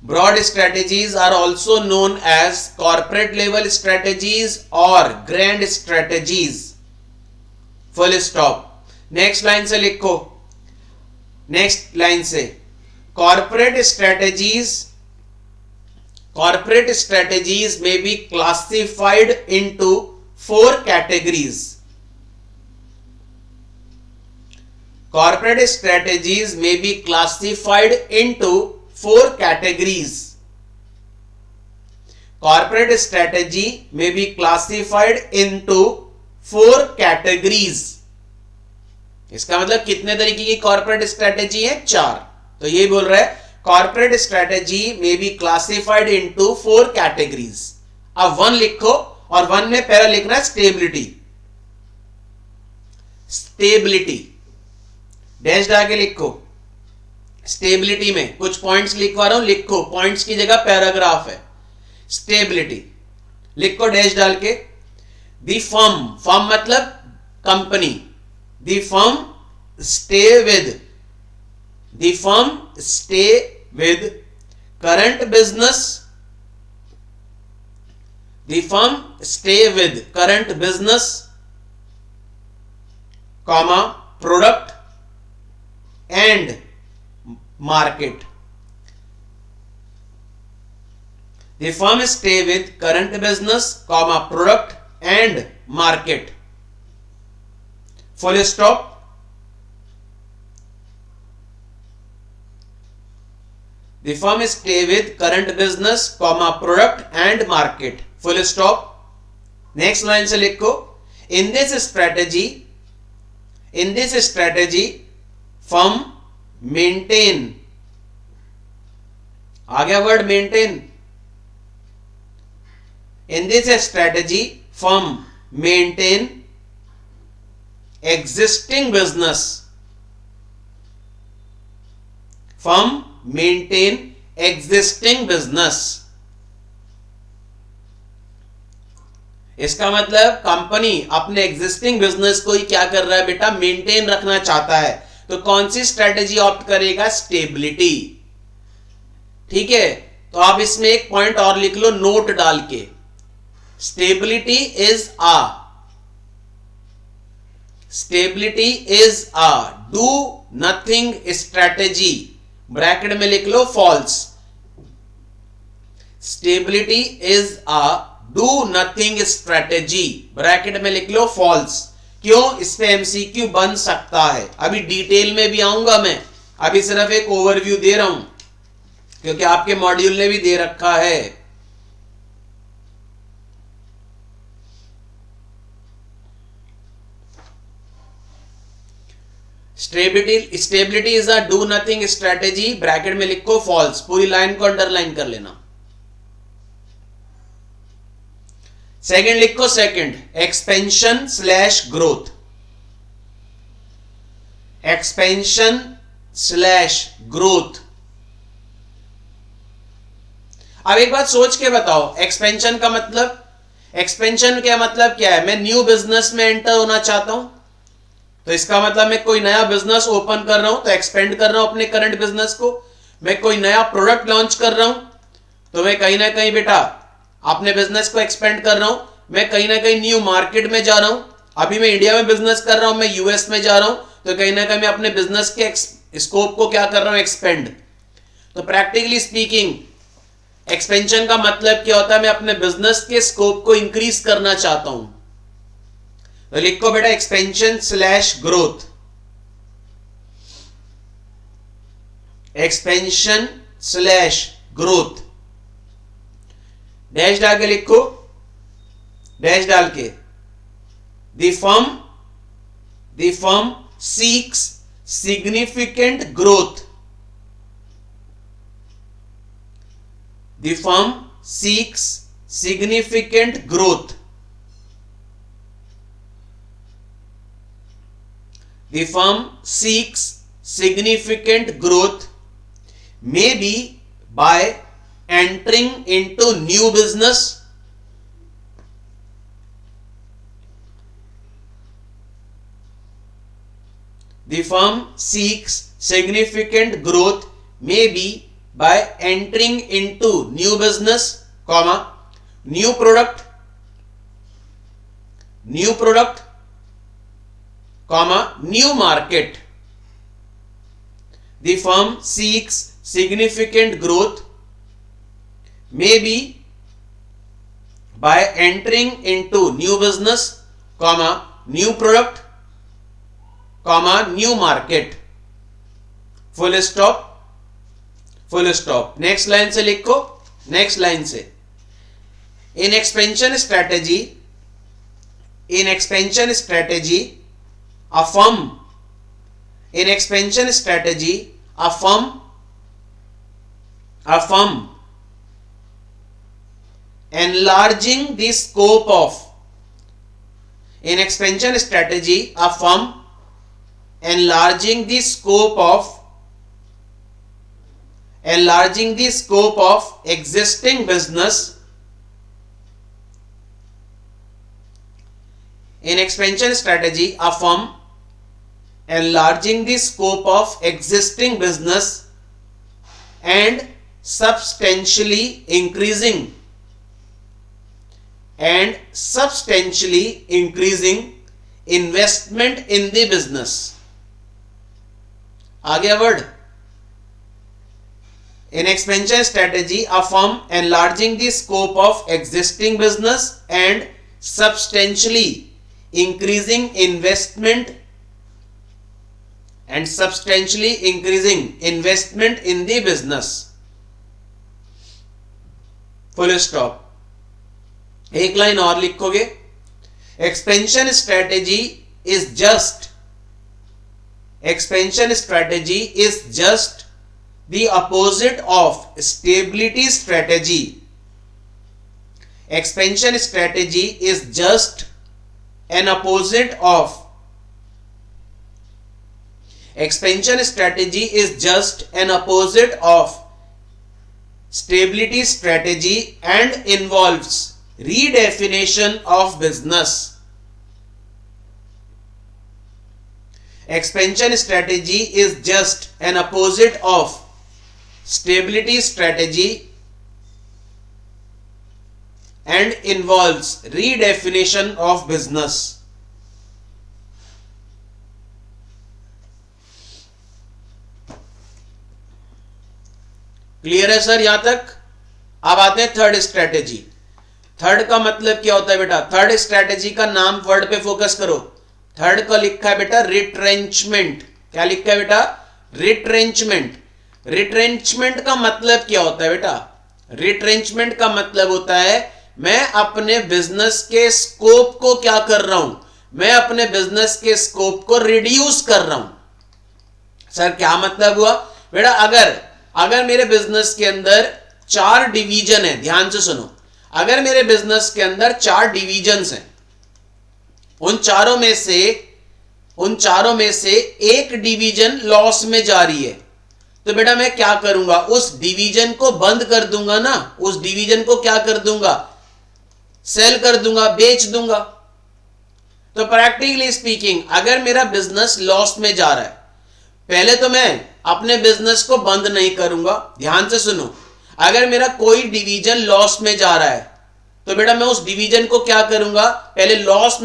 [SPEAKER 1] Broad strategies are also known as corporate level strategies or grand strategies. Full stop. Next line से लिखो, नेक्स्ट लाइन से corporate strategies may be classified into 4 categories. Corporate strategies may be classified into 4 categories. Corporate strategy may be classified into 4 categories. इसका मतलब कितने तरीके की कॉर्पोरेट स्ट्रेटेजी है? 4. तो ये बोल रहा है कॉर्पोरेट स्ट्रेटेजी में बी क्लासिफाइड इनटू 4 कैटेगरीज. अब 1 लिखो और 1 में पहला लिखना है स्टेबिलिटी. स्टेबिलिटी डैश डाल के लिखो. स्टेबिलिटी में कुछ पॉइंट्स लिखवा रहा हूं, लिखो. पॉइंट्स की जगह पैराग्राफ है. स्टेबिलिटी लिखो डैश डाल के. द फर्म मतलब company. The firm stay with current business. The firm stay with current business, comma, product and market. The firm stay with current business, comma, product and market. Full stop. The firm stay with current business, comma, product and market. Full stop. Next line से लिखो. In this strategy, firm maintain. आ गया word maintain. In this strategy, firm maintain existing business. Firm maintain existing business. इसका मतलब कंपनी अपने एग्जिस्टिंग बिजनेस को ही क्या कर रहा है बेटा? मेंटेन रखना चाहता है. तो कौन सी स्ट्रेटेजी ऑप्ट करेगा? स्टेबिलिटी. ठीक है, तो आप इसमें एक पॉइंट और लिख लो नोट डाल के. Stability is a do nothing strategy. Bracket में लिख लो false. Stability is a do nothing strategy. Bracket में लिख लो फॉल्स. क्यों? इस पे एमसीक्यू बन सकता है. अभी डिटेल में भी आऊंगा मैं, अभी सिर्फ एक ओवरव्यू दे रहा हूं क्योंकि आपके मॉड्यूल ने भी दे रखा है. Stability is a do nothing strategy. Bracket में लिखो फॉल्स. पूरी लाइन को अंडरलाइन कर लेना. सेकंड लिखो. Second expansion slash growth. Expansion slash growth. अब एक बात सोच के बताओ, एक्सपेंशन का मतलब, एक्सपेंशन का मतलब क्या है? मैं न्यू बिजनेस में एंटर होना चाहता हूं, तो इसका मतलब मैं कोई नया बिजनेस ओपन कर रहा हूं तो एक्सपेंड कर रहा हूं अपने करंट बिजनेस को. मैं कोई नया प्रोडक्ट लॉन्च कर रहा हूं तो मैं कहीं ना कहीं बेटा अपने बिजनेस को एक्सपेंड कर रहा हूं. मैं कहीं ना कहीं न्यू मार्केट में जा रहा हूं. अभी मैं इंडिया में बिजनेस कर रहा हूं, मैं यूएस में जा रहा हूं, तो कहीं ना कहीं मैं अपने बिजनेस के स्कोप को क्या कर रहा हूं? एक्सपेंड. तो प्रैक्टिकली स्पीकिंग एक्सपेंशन का मतलब क्या होता है? मैं अपने बिजनेस के स्कोप को इंक्रीज करना चाहता हूं. तो लिखो बेटा expansion slash growth. Expansion slash growth. Dash डाल के लिखो. डैश डाल के the firm seeks significant growth. The firm seeks significant growth. The firm seeks significant growth, maybe by entering into new business. The firm seeks significant growth, maybe by entering into new business, comma, new product, comma, new market. The firm seeks significant growth, maybe by entering into new business, comma, new product, comma, new market. Full stop, full stop. Next line से लिखो, नेक्स्ट लाइन से. In expansion strategy, in expansion strategy a firm, in expansion strategy a firm enlarging the scope of, in expansion strategy a firm enlarging the scope of existing business, in expansion strategy a firm enlarging the scope of existing business and substantially increasing investment in the business. आगे word. In expansion strategy a firm enlarging the scope of existing business and substantially increasing investment in the business. Full stop. एक लाइन और लिखोगे. Expansion strategy is just the opposite of stability strategy. Expansion strategy is just an opposite of stability strategy and involves redefinition of business. Expansion strategy is just an opposite of stability strategy and involves redefinition of business. Clear है सर यहां तक? अब आते हैं थर्ड स्ट्रेटेजी. थर्ड का मतलब क्या होता है बेटा? थर्ड स्ट्रेटेजी का नाम वर्ड पे फोकस करो. थर्ड का लिखा है बेटा रिट्रेंचमेंट. क्या लिखा है बेटा? रिट्रेंचमेंट. रिट्रेंचमेंट का मतलब क्या होता है बेटा? रिट्रेंचमेंट का मतलब होता है मैं अपने बिजनेस के स्कोप को क्या कर रहा हूं? मैं अपने बिजनेस के स्कोप को रिड्यूस कर रहा हूं. सर क्या मतलब हुआ बेटा? अगर मेरे बिजनेस के अंदर 4 डिवीजन है, ध्यान से सुनो. अगर मेरे बिजनेस के अंदर 4 डिवीजन्स हैं, उन चारों में से एक डिवीजन लॉस में जा रही है, तो बेटा मैं क्या करूंगा? उस डिवीजन को बंद कर दूंगा ना. उस डिवीजन को क्या कर दूंगा? सेल कर दूंगा, बेच दूंगा. तो प्रैक्टिकली स्पीकिंग अगर मेरा बिजनेस लॉस में जा रहा है, पहले तो मैं अपने बिजनेस को बंद नहीं करूंगा. ध्यान से सुनो. अगर मेरा कोई डिवीजन लॉस में जा रहा है तो बेटा मैं उस डिवीजन को क्या करूंगा? पहले लॉस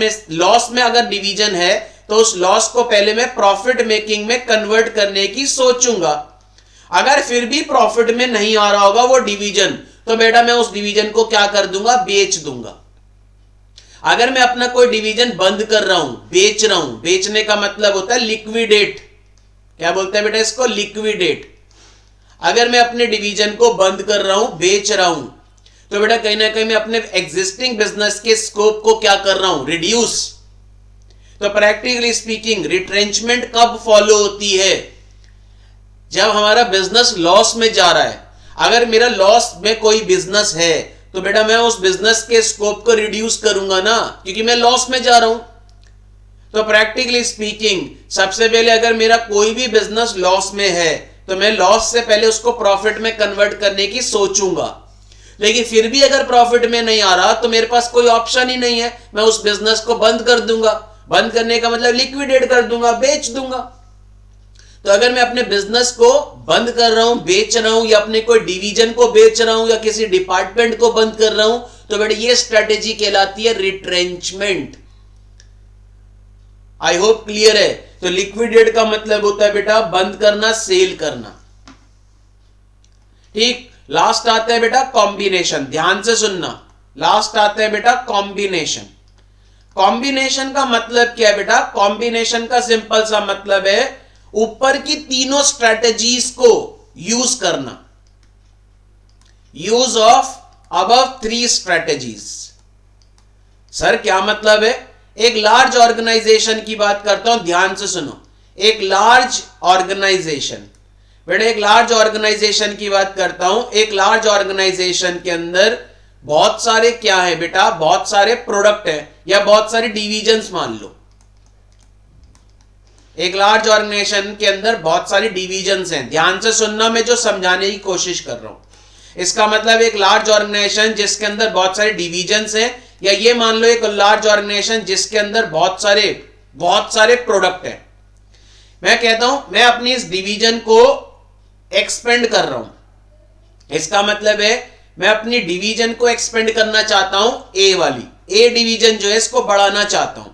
[SPEAKER 1] में अगर डिवीजन है तो उस लॉस को पहले मैं प्रॉफिट मेकिंग में कन्वर्ट करने की सोचूंगा. अगर फिर भी प्रॉफिट में नहीं आ रहा होगा वो डिवीजन, तो बेटा मैं उस डिवीजन को क्या कर दूंगा? बेच दूंगा. अगर मैं अपना कोई डिवीजन बंद कर रहा हूं, बेच रहा हूं, बेचने का मतलब होता है लिक्विडेट. क्या बोलते हैं बेटा इसको? लिक्विडेट. अगर मैं अपने डिवीजन को बंद कर रहा हूं, बेच रहा हूं, तो बेटा कहीं ना कहीं मैं अपने एग्जिस्टिंग बिजनेस के स्कोप को क्या कर रहा हूं? रिड्यूस. तो प्रैक्टिकली स्पीकिंग रिट्रेंचमेंट कब फॉलो होती है? जब हमारा बिजनेस लॉस में जा रहा है. अगर मेरा लॉस में कोई बिजनेस है तो बेटा मैं उस बिजनेस के स्कोप को रिड्यूस करूंगा ना, क्योंकि मैं लॉस में जा रहा हूं. तो प्रैक्टिकली स्पीकिंग सबसे पहले अगर मेरा कोई भी बिजनेस लॉस में है तो मैं लॉस से पहले उसको प्रॉफिट में कन्वर्ट करने की सोचूंगा, लेकिन फिर भी अगर प्रॉफिट में नहीं आ रहा तो मेरे पास कोई ऑप्शन ही नहीं है, मैं उस बिजनेस को बंद कर दूंगा। बंद करने का मतलब लिक्विडेट कर दूंगा, बेच दूंगा। तो अगर मैं अपने बिजनेस को बंद कर रहा हूं, बेच रहा हूं, या अपने कोई डिवीजन को बेच रहा हूं, या किसी डिपार्टमेंट को बंद कर रहा हूं, तो बेटा ये स्ट्रेटेजी कहलाती है रिट्रेंचमेंट। आई होप क्लियर है। तो लिक्विडेट का मतलब होता है बेटा बंद करना, सेल करना। ठीक, लास्ट आता है बेटा कॉम्बिनेशन। ध्यान से सुनना, लास्ट आता है बेटा कॉम्बिनेशन। कॉम्बिनेशन का मतलब क्या है बेटा? कॉम्बिनेशन का सिंपल सा मतलब है ऊपर की तीनों स्ट्रेटेजीज को यूज करना। Use of above 3 strategies. Sir क्या मतलब है? एक लार्ज ऑर्गेनाइजेशन की बात करता हूं, ध्यान से सुनो। एक लार्ज ऑर्गेनाइजेशन, बेटा एक लार्ज ऑर्गेनाइजेशन की बात करता हूं। एक लार्ज ऑर्गेनाइजेशन के अंदर बहुत सारे क्या है बेटा? बहुत सारे प्रोडक्ट है या बहुत सारे डिवीजन्स मान लो। एक लार्ज ऑर्गेनाइजेशन के अंदर बहुत सारी डिवीजन्स हैं। ध्यान से सुनना, मैं जो समझाने की कोशिश कर रहा हूं। इसका मतलब एक लार्ज ऑर्गेनाइजेशन जिसके अंदर बहुत सारे डिवीजन्स हैं, या ये मान लो एक लार्ज ऑर्गेनाइजेशन जिसके अंदर बहुत सारे प्रोडक्ट हैं। मैं कहता हूं मैं अपनी इस डिवीजन को एक्सपेंड कर रहा हूं। इसका मतलब है मैं अपनी डिवीजन को एक्सपेंड करना चाहता हूं। ए वाली ए डिवीजन जो है इसको बढ़ाना चाहता हूं।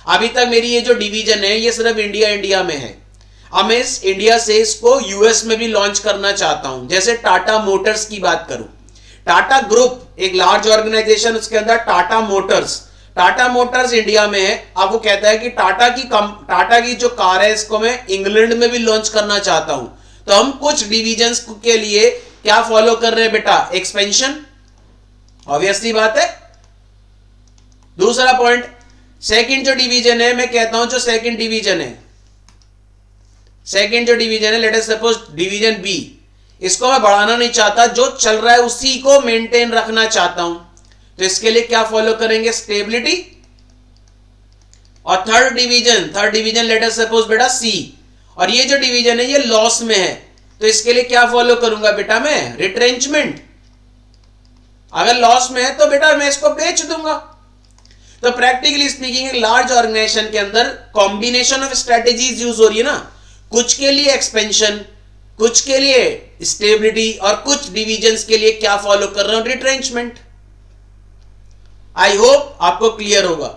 [SPEAKER 1] अभी तक मेरी ये जो डिवीजन है ये सिर्फ इंडिया में है। अब मैं इस इंडिया से इसको यूएस में भी लॉन्च करना चाहता हूं। जैसे टाटा मोटर्स की बात करूं, टाटा ग्रुप एक लार्ज ऑर्गेनाइजेशन, उसके अंदर टाटा मोटर्स इंडिया में है। अब वो कहता है कि टाटा की जो कार है इसको मैं इंग्लैंड में भी लॉन्च करना चाहता हूं। तो हम कुछ डिवीजन्स के लिए क्या फॉलो कर रहे हैं बेटा? एक्सपेंशन। ऑब्वियसली बात है। दूसरा पॉइंट, सेकंड जो डिवीजन है, मैं कहता हूं जो सेकंड डिवीजन है let us suppose division B, इसको मैं बढ़ाना नहीं चाहता, जो चल रहा है उसी को मेंटेन रखना चाहता हूं। तो इसके लिए क्या फॉलो करेंगे? स्टेबिलिटी। और third division late us suppose बेटा सी, और ये जो डिवीजन है ये लॉस में है, तो इसके लिए क्या फॉलो करूंगा बेटा? मैं रिट्रेंचमेंट। अगर लॉस में है तो बेटा मैं इसको बेच दूंगा। तो प्रैक्टिकली स्पीकिंग एक लार्ज ऑर्गेनाइजेशन के अंदर कॉम्बिनेशन ऑफ स्ट्रेटेजीज यूज हो रही है ना। कुछ के लिए एक्सपेंशन, कुछ के लिए स्टेबिलिटी, और कुछ डिवीजन्स के लिए क्या फॉलो कर रहा हूं? रिट्रेंचमेंट। आई होप आपको क्लियर होगा।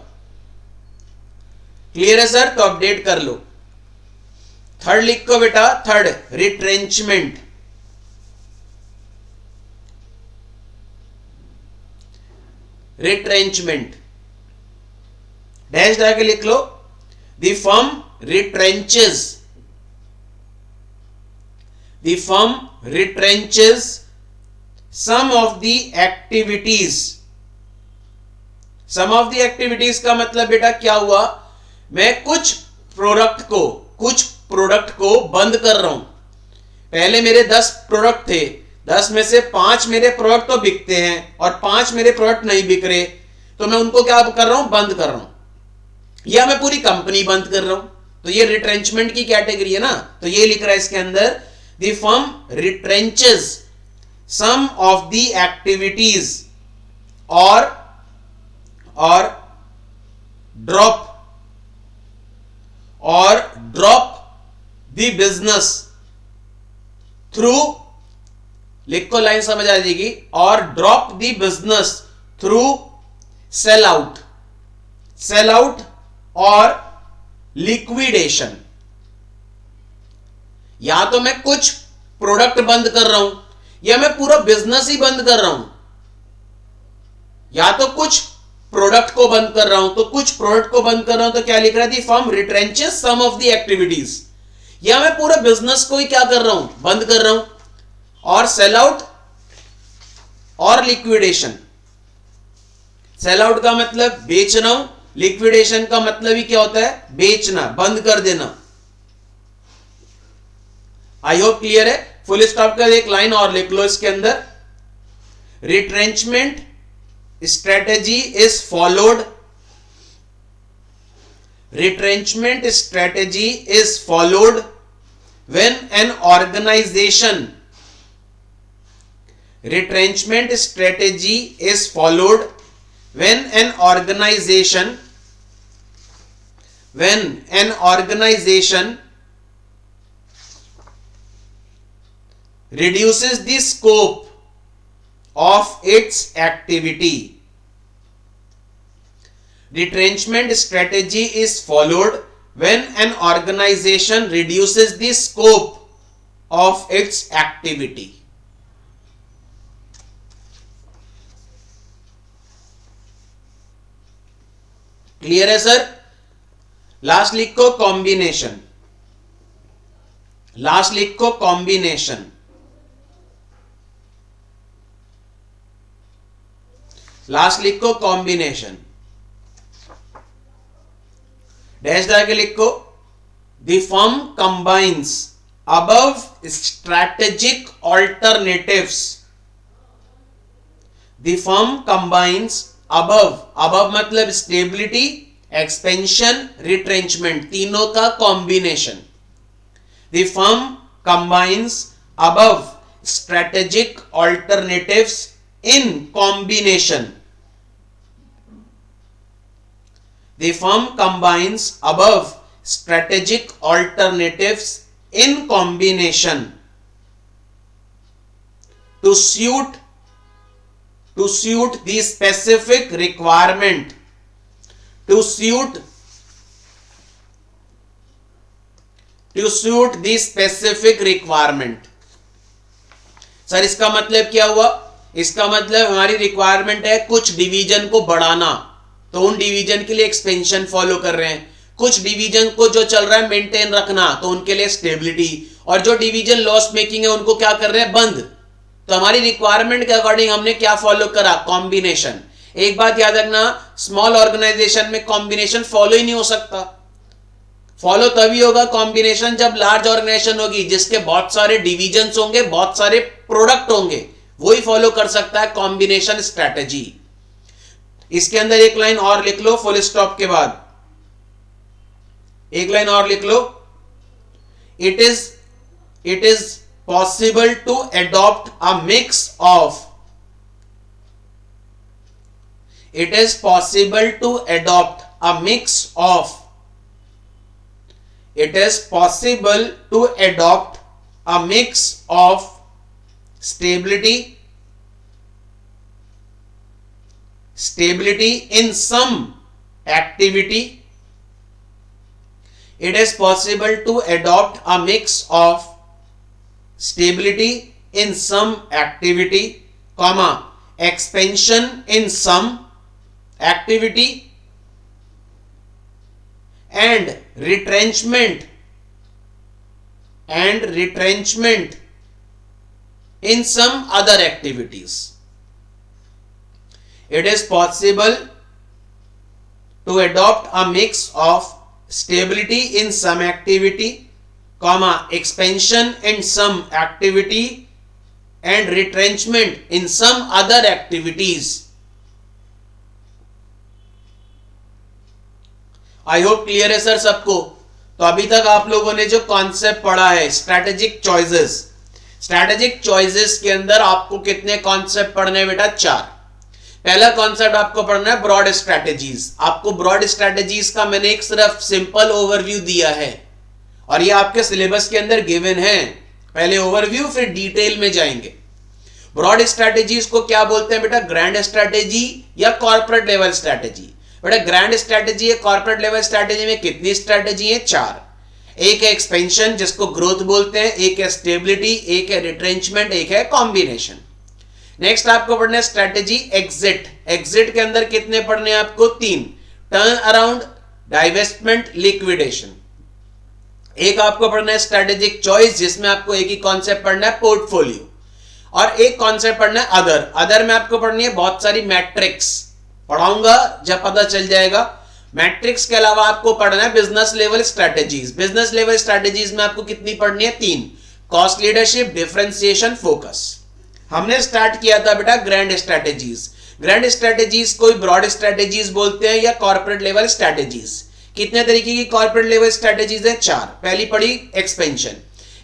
[SPEAKER 1] क्लियर है सर? तो अपडेट कर लो। थर्ड लिख को बेटा, थर्ड रिट्रेंचमेंट। डैश डाके लिख लो, the firm retrenches some of the activities का मतलब बेटा क्या हुआ? मैं कुछ प्रोडक्ट को बंद कर रहा हूं। पहले मेरे 10 प्रोडक्ट थे, 10 में से 5 मेरे प्रोडक्ट तो बिकते हैं और 5 मेरे प्रोडक्ट नहीं बिक रहे, तो मैं उनको क्या कर रहा हूं? बंद कर रहा हूं, या मैं पूरी कंपनी बंद कर रहा हूं। तो ये रिट्रेंचमेंट की कैटेगरी है ना। तो ये लिख रहा है इसके अंदर, the firm retrenches some of the activities और ड्रॉप द बिजनेस थ्रू, लिख को लाइन समझ आ जाएगी, और drop the business through sell out और लिक्विडेशन। या तो मैं कुछ प्रोडक्ट बंद कर रहा हूं, या मैं पूरा बिजनेस ही बंद कर रहा हूं। या तो कुछ प्रोडक्ट को बंद कर रहा हूं, तो कुछ प्रोडक्ट को बंद कर रहा हूं, तो क्या लिख रहा है? Firm retrenches some of the activities. या मैं पूरे बिजनेस को ही क्या कर रहा हूं? बंद कर रहा हूं। और सेल आउट और लिक्विडेशन। सेल आउट का मतलब बेच रहा हूं, लिक्विडेशन का मतलब ही क्या होता है? बेचना, बंद कर देना। आई होप क्लियर है। फुल स्टॉप का एक लाइन और लिख लो इसके अंदर, retrenchment strategy is followed Retrenchment strategy is followed when an organization retrenchment strategy is followed when an organization reduces the scope of its activity. Retrenchment strategy is followed when an organization reduces the scope of its activity. Clear है सर? लास्ट लिखो कॉम्बिनेशन, लास्ट लिखो कॉम्बिनेशन, लास्ट लिखो कॉम्बिनेशन, डैश डाल के लिखो the firm combines above strategic alternatives. The firm combines above, above मतलब स्टेबिलिटी, एक्सपेंशन, रिट्रेंचमेंट, तीनों का combination. The firm combines above strategic alternatives in combination. The firm combines above strategic alternatives in combination to suit the specific requirement, to suit the specific requirement. Sir इसका मतलब क्या हुआ? इसका मतलब हमारी रिक्वायरमेंट है कुछ डिवीजन को बढ़ाना, तो उन डिवीजन के लिए एक्सपेंशन फॉलो कर रहे हैं. कुछ डिवीजन को जो चल रहा है मेंटेन रखना, तो उनके लिए स्टेबिलिटी. और जो डिवीजन लॉस मेकिंग है उनको क्या कर रहे हैं? बंद. तो हमारी रिक्वायरमेंट के अकॉर्डिंग हमने क्या फॉलो करा? कॉम्बिनेशन. एक बात याद रखना, स्मॉल ऑर्गेनाइजेशन में कॉम्बिनेशन फॉलो ही नहीं हो सकता. फॉलो तभी होगा कॉम्बिनेशन जब लार्ज ऑर्गेनाइजेशन होगी, जिसके बहुत सारे डिवीजन होंगे, बहुत सारे प्रोडक्ट होंगे, वही फॉलो कर सकता है कॉम्बिनेशन स्ट्रैटेजी. इसके अंदर एक लाइन और लिख लो फुल स्टॉप के बाद, एक लाइन और लिख लो. It is possible to adopt a mix of, it is possible to adopt a mix of, it is possible to adopt a mix of stability in some activity. It is possible to adopt a mix of stability in some activity, comma, expansion in some activity and retrenchment in some other activities. It is possible to adopt a mix of stability in some activity, comma, expansion in some activity and retrenchment in some other activities. I hope clear है सर सबको. तो अभी तक आप लोगों ने जो कॉन्सेप्ट पढ़ा है स्ट्रैटेजिक चॉइसेस, स्ट्रैटेजिक चॉइसेस के अंदर आपको कितने कॉन्सेप्ट पढ़ने हैं बेटा? 4. पहला कॉन्सेप्ट आपको पढ़ना है ब्रॉड स्ट्रैटेजीज. आपको ब्रॉड स्ट्रैटेजीज का मैंने एक सिर्फ सिंपल ओवरव्यू दिया है और ये आपके सिलेबस के अंदर गिवन है. पहले ओवरव्यू फिर डिटेल में जाएंगे. ब्रॉड स्ट्रैटेजीज को क्या बोलते हैं बेटा? ग्रैंड स्ट्रैटेजी या कॉर्पोरेट लेवल स्ट्रैटेजी. बेटा ग्रैंड स्ट्रैटेजी या कॉर्पोरेट लेवल स्ट्रैटेजी में कितनी स्ट्रैटेजी है? 4. एक है एक्सपेंशन जिसको ग्रोथ बोलते हैं, एक है स्टेबिलिटी, एक है रिट्रेंचमेंट, एक है कॉम्बिनेशन. नेक्स्ट आपको पढ़ना है स्ट्रैटेजी एग्जिट. एग्जिट के अंदर कितने पढ़ने हैं आपको? 3. Turn around, divestment, liquidation. एक आपको पढ़ना है स्ट्रैटेजिक चॉइस जिसमें आपको एक ही कॉन्सेप्ट पढ़ना है पोर्टफोलियो, और एक कॉन्सेप्ट पढ़ना है अदर. अदर में आपको पढ़नी है बहुत सारी मैट्रिक्स. पढ़ाऊंगा जब पता चल जाएगा. मैट्रिक्स के अलावा आपको पढ़ना है business level strategies. Business level strategies में आपको कितनी पढ़नी है? 3. Cost leadership, differentiation, focus. हमने स्टार्ट किया था बेटा ग्रैंड स्ट्रैटेजीज. ग्रैंड स्ट्रैटेजीज कोई ब्रॉड स्ट्रैटेजीज बोलते हैं या कॉर्पोरेट लेवल स्ट्रैटेजीज. कितने तरीके की कॉर्पोरेट लेवल स्ट्रेटेजीज है? 4। पहली पड़ी एक्सपेंशन।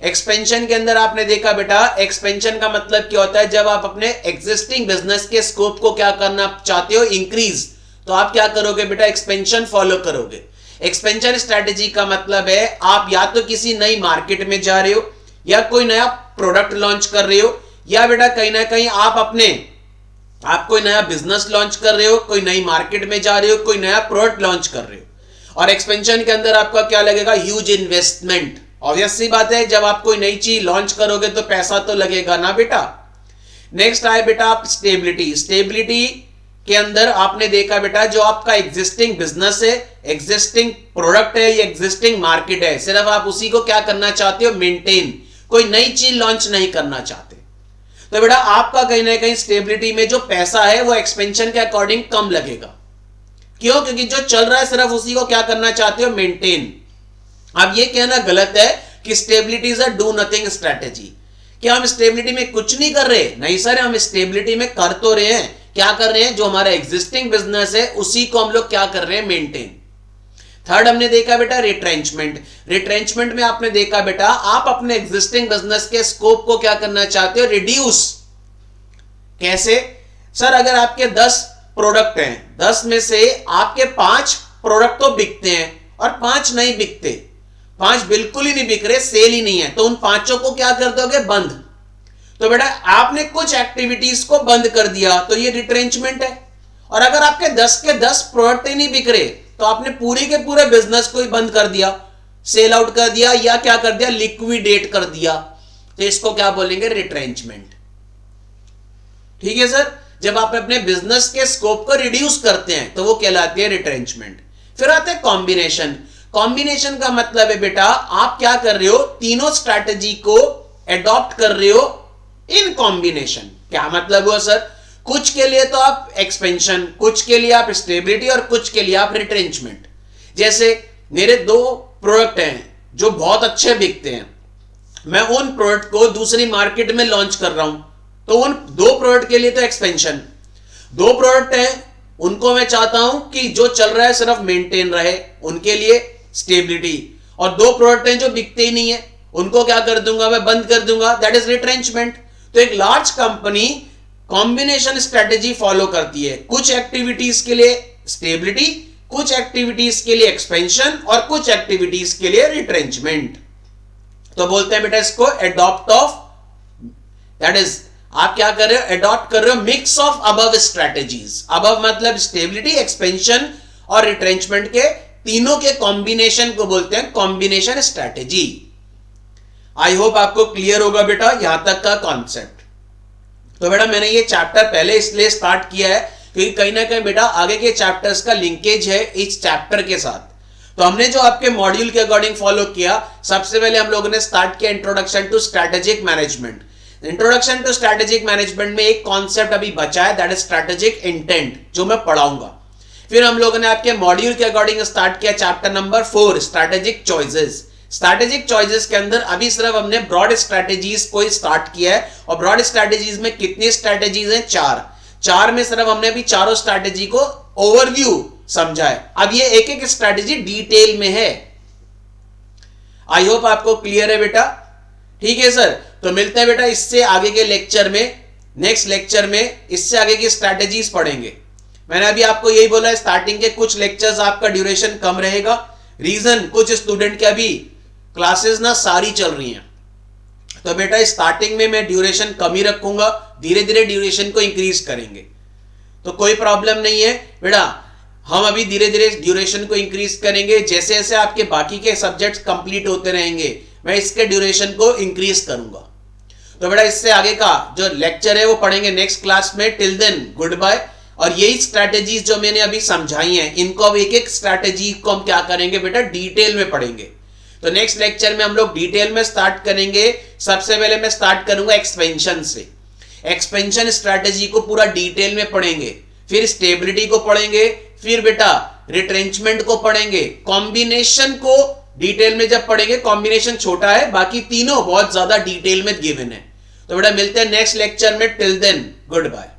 [SPEAKER 1] एक्सपेंशन के अंदर आपने देखा बेटा, एक्सपेंशन का मतलब क्या होता है? जब आप अपने एग्जिस्टिंग बिजनेस के स्कोप को क्या करना चाहते हो? इंक्रीज, तो आप क्या करोगे बेटा? एक्सपेंशन फॉलो करोगे। एक्सपेंशन स्ट्रेटेजी का मतलब है आप या तो किसी नई मार्केट में जा रहे हो, या कोई नया प्रोडक्ट लॉन्च कर रहे हो, या बेटा कहीं ना कहीं आप कोई नया बिजनेस लॉन्च कर रहे हो, कोई नई मार्केट में जा रहे हो, कोई नया प्रोडक्ट लॉन्च कर रहे हो। और एक्सपेंशन के अंदर आपका क्या लगेगा? Huge investment. ऑब्वियस सी बात है, जब आप कोई नई चीज लॉन्च करोगे तो पैसा तो लगेगा ना बेटा। नेक्स्ट आए बेटा आप स्टेबिलिटी। स्टेबिलिटी के अंदर आपने देखा बेटा, जो आपका एग्जिस्टिंग बिजनेस है, एग्जिस्टिंग प्रोडक्ट है या एग्जिस्टिंग मार्केट है, सिर्फ आप उसी को क्या करना चाहते हो? मेंटेन। कोई नई चीज लॉन्च नहीं करना चाहते। तो बेटा आपका कहीं ना कहीं स्टेबिलिटी में जो पैसा है वो एक्सपेंशन के अकॉर्डिंग कम लगेगा। क्यों? क्योंकि जो चल रहा है सिर्फ उसी को क्या करना चाहते हो? मेंटेन। अब ये कहना गलत है कि stability is a do nothing strategy. क्या हम स्टेबिलिटी में कुछ नहीं कर रहे? नहीं सर, हम स्टेबिलिटी में कर तो रहे हैं। क्या कर रहे हैं? जो हमारा एग्जिस्टिंग बिजनेस है उसी को हम लोग क्या कर रहे हैं? मेंटेन। थर्ड हमने देखा बेटा रिट्रेंचमेंट। रिट्रेंचमेंट में आपने देखा बेटा, आप अपने एग्जिस्टिंग बिजनेस के स्कोप को क्या करना चाहते हो? रिड्यूस। कैसे? सर अगर आपके 10 प्रोडक्ट हैं, 10 में से आपके 5 प्रोडक्ट तो बिकते हैं और 5 नहीं बिकते, 5 बिल्कुल ही नहीं बिक रहे, सेल ही नहीं है, तो उन 5 को क्या कर दोगे? बंद। तो बेटा आपने कुछ एक्टिविटीज को बंद कर दिया, तो ये रिट्रेंचमेंट है। और अगर आपके 10 के 10 प्रोडक्ट ही नहीं बिक रहे, तो आपने पूरे के पूरे बिजनेस को ही बंद कर दिया, सेल आउट कर दिया, या क्या कर दिया? लिक्विडेट कर दिया। तो इसको क्या बोलेंगे? रिट्रेंचमेंट। ठीक है सर। जब आप अपने बिजनेस के स्कोप को रिड्यूस करते हैं तो वो कहलाती है रिट्रेंचमेंट। फिर आते हैं कॉम्बिनेशन। कॉम्बिनेशन का मतलब है बेटा, आप क्या कर रहे हो? तीनों स्ट्रैटेजी को एडॉप्ट कर रहे हो इन कॉम्बिनेशन। क्या मतलब हुआ सर? कुछ के लिए तो आप एक्सपेंशन, कुछ के लिए आप स्टेबिलिटी, और कुछ के लिए आप रिट्रेंचमेंट। जैसे मेरे 2 प्रोडक्ट हैं जो बहुत अच्छे बिकते हैं, मैं उन प्रोडक्ट को दूसरी मार्केट में लॉन्च कर रहा हूं, तो उन 2 प्रोडक्ट के लिए तो एक्सपेंशन। 2 प्रोडक्ट हैं, उनको मैं चाहता हूं कि जो चल रहा है सिर्फ मेंटेन रहे, उनके लिए स्टेबिलिटी। और 2 प्रोडक्ट हैं जो बिकते ही नहीं है, उनको क्या कर दूंगा? मैं बंद कर दूंगा, दैट इज रिट्रेंचमेंट। तो एक large company combination strategy follow करती है, कुछ एक्टिविटीज के लिए स्टेबिलिटी, कुछ एक्टिविटीज के लिए एक्सपेंशन, और कुछ एक्टिविटीज के लिए रिट्रेंचमेंट। तो बोलते हैं बेटा इसको एडॉप्ट ऑफ, दैट इज आप क्या कर रहे हो? एडॉप्ट कर रहे हो mix of above strategies. Above मतलब स्टेबिलिटी, एक्सपेंशन और रिट्रेंचमेंट के तीनों के कॉम्बिनेशन को बोलते हैं कॉम्बिनेशन स्ट्रेटेजी। आई होप आपको क्लियर होगा बेटा यहां तक का कॉन्सेप्ट। तो बेटा मैंने ये चैप्टर पहले इसलिए स्टार्ट किया है क्योंकि कहीं ना कहीं बेटा आगे के चैप्टर्स का लिंकेज है इस चैप्टर के साथ। तो हमने जो आपके मॉड्यूल के अकॉर्डिंग फॉलो किया, सबसे पहले हम लोगों ने स्टार्ट किया introduction to strategic management. Introduction to strategic management में एक कॉन्सेप्ट अभी बचा है, दैट इज स्ट्रेटेजिक इंटेंट, जो मैं पढ़ाऊंगा। फिर हम लोगों ने आपके मॉड्यूल के अकॉर्डिंग स्टार्ट किया chapter number 4 strategic choices. Strategic choices के अंदर अभी सिर्फ हमने ब्रॉड स्ट्रैटेजीज को स्टार्ट किया है, और ब्रॉड स्ट्रैटेजीज में कितनी स्ट्रैटेजीज हैं? 4 में सिर्फ हमने अभी चारों स्ट्रैटेजी को ओवरव्यू समझा है। अब ये एक एक स्ट्रैटेजी डिटेल में है। आई होप आपको क्लियर है बेटा। ठीक है सर, तो मिलते हैं बेटा इससे आगे के लेक्चर में, नेक्स्ट लेक्चर में इससे आगे की स्ट्रैटेजीज पढ़ेंगे। मैंने अभी आपको यही बोला है, स्टार्टिंग के कुछ लेक्चर्स आपका ड्यूरेशन कम रहेगा। रीजन, कुछ स्टूडेंट के अभी क्लासेस ना सारी चल रही हैं, तो बेटा स्टार्टिंग में मैं ड्यूरेशन कम ही रखूंगा, धीरे धीरे ड्यूरेशन को इंक्रीज करेंगे, तो कोई प्रॉब्लम नहीं है बेटा। हम अभी धीरे धीरे ड्यूरेशन को इंक्रीज करेंगे, जैसे जैसे आपके बाकी के सब्जेक्ट्स कंप्लीट होते रहेंगे मैं इसके ड्यूरेशन को इंक्रीज करूंगा। तो बेटा इससे आगे का जो लेक्चर है वो पढ़ेंगे नेक्स्ट क्लास में। Till then goodbye. और यही स्ट्रैटेजीज जो मैंने अभी समझाई हैं, इनको अब एक एक स्ट्रैटेजी को हम क्या करेंगे बेटा डिटेल में पढ़ेंगे। तो नेक्स्ट लेक्चर में हम लोग डिटेल में स्टार्ट करेंगे। सबसे पहले मैं स्टार्ट करूंगा एक्सपेंशन से। एक्सपेंशन स्ट्रैटेजी को पूरा डिटेल में पढ़ेंगे, फिर स्टेबिलिटी को पढ़ेंगे, फिर बेटा रिट्रेंचमेंट को पढ़ेंगे, कॉम्बिनेशन को डिटेल में जब पढ़ेंगे, कॉम्बिनेशन छोटा है, बाकी तीनों बहुत ज्यादा डिटेल में गिवन है। तो बेटा मिलते हैं नेक्स्ट लेक्चर में। Till then good bye.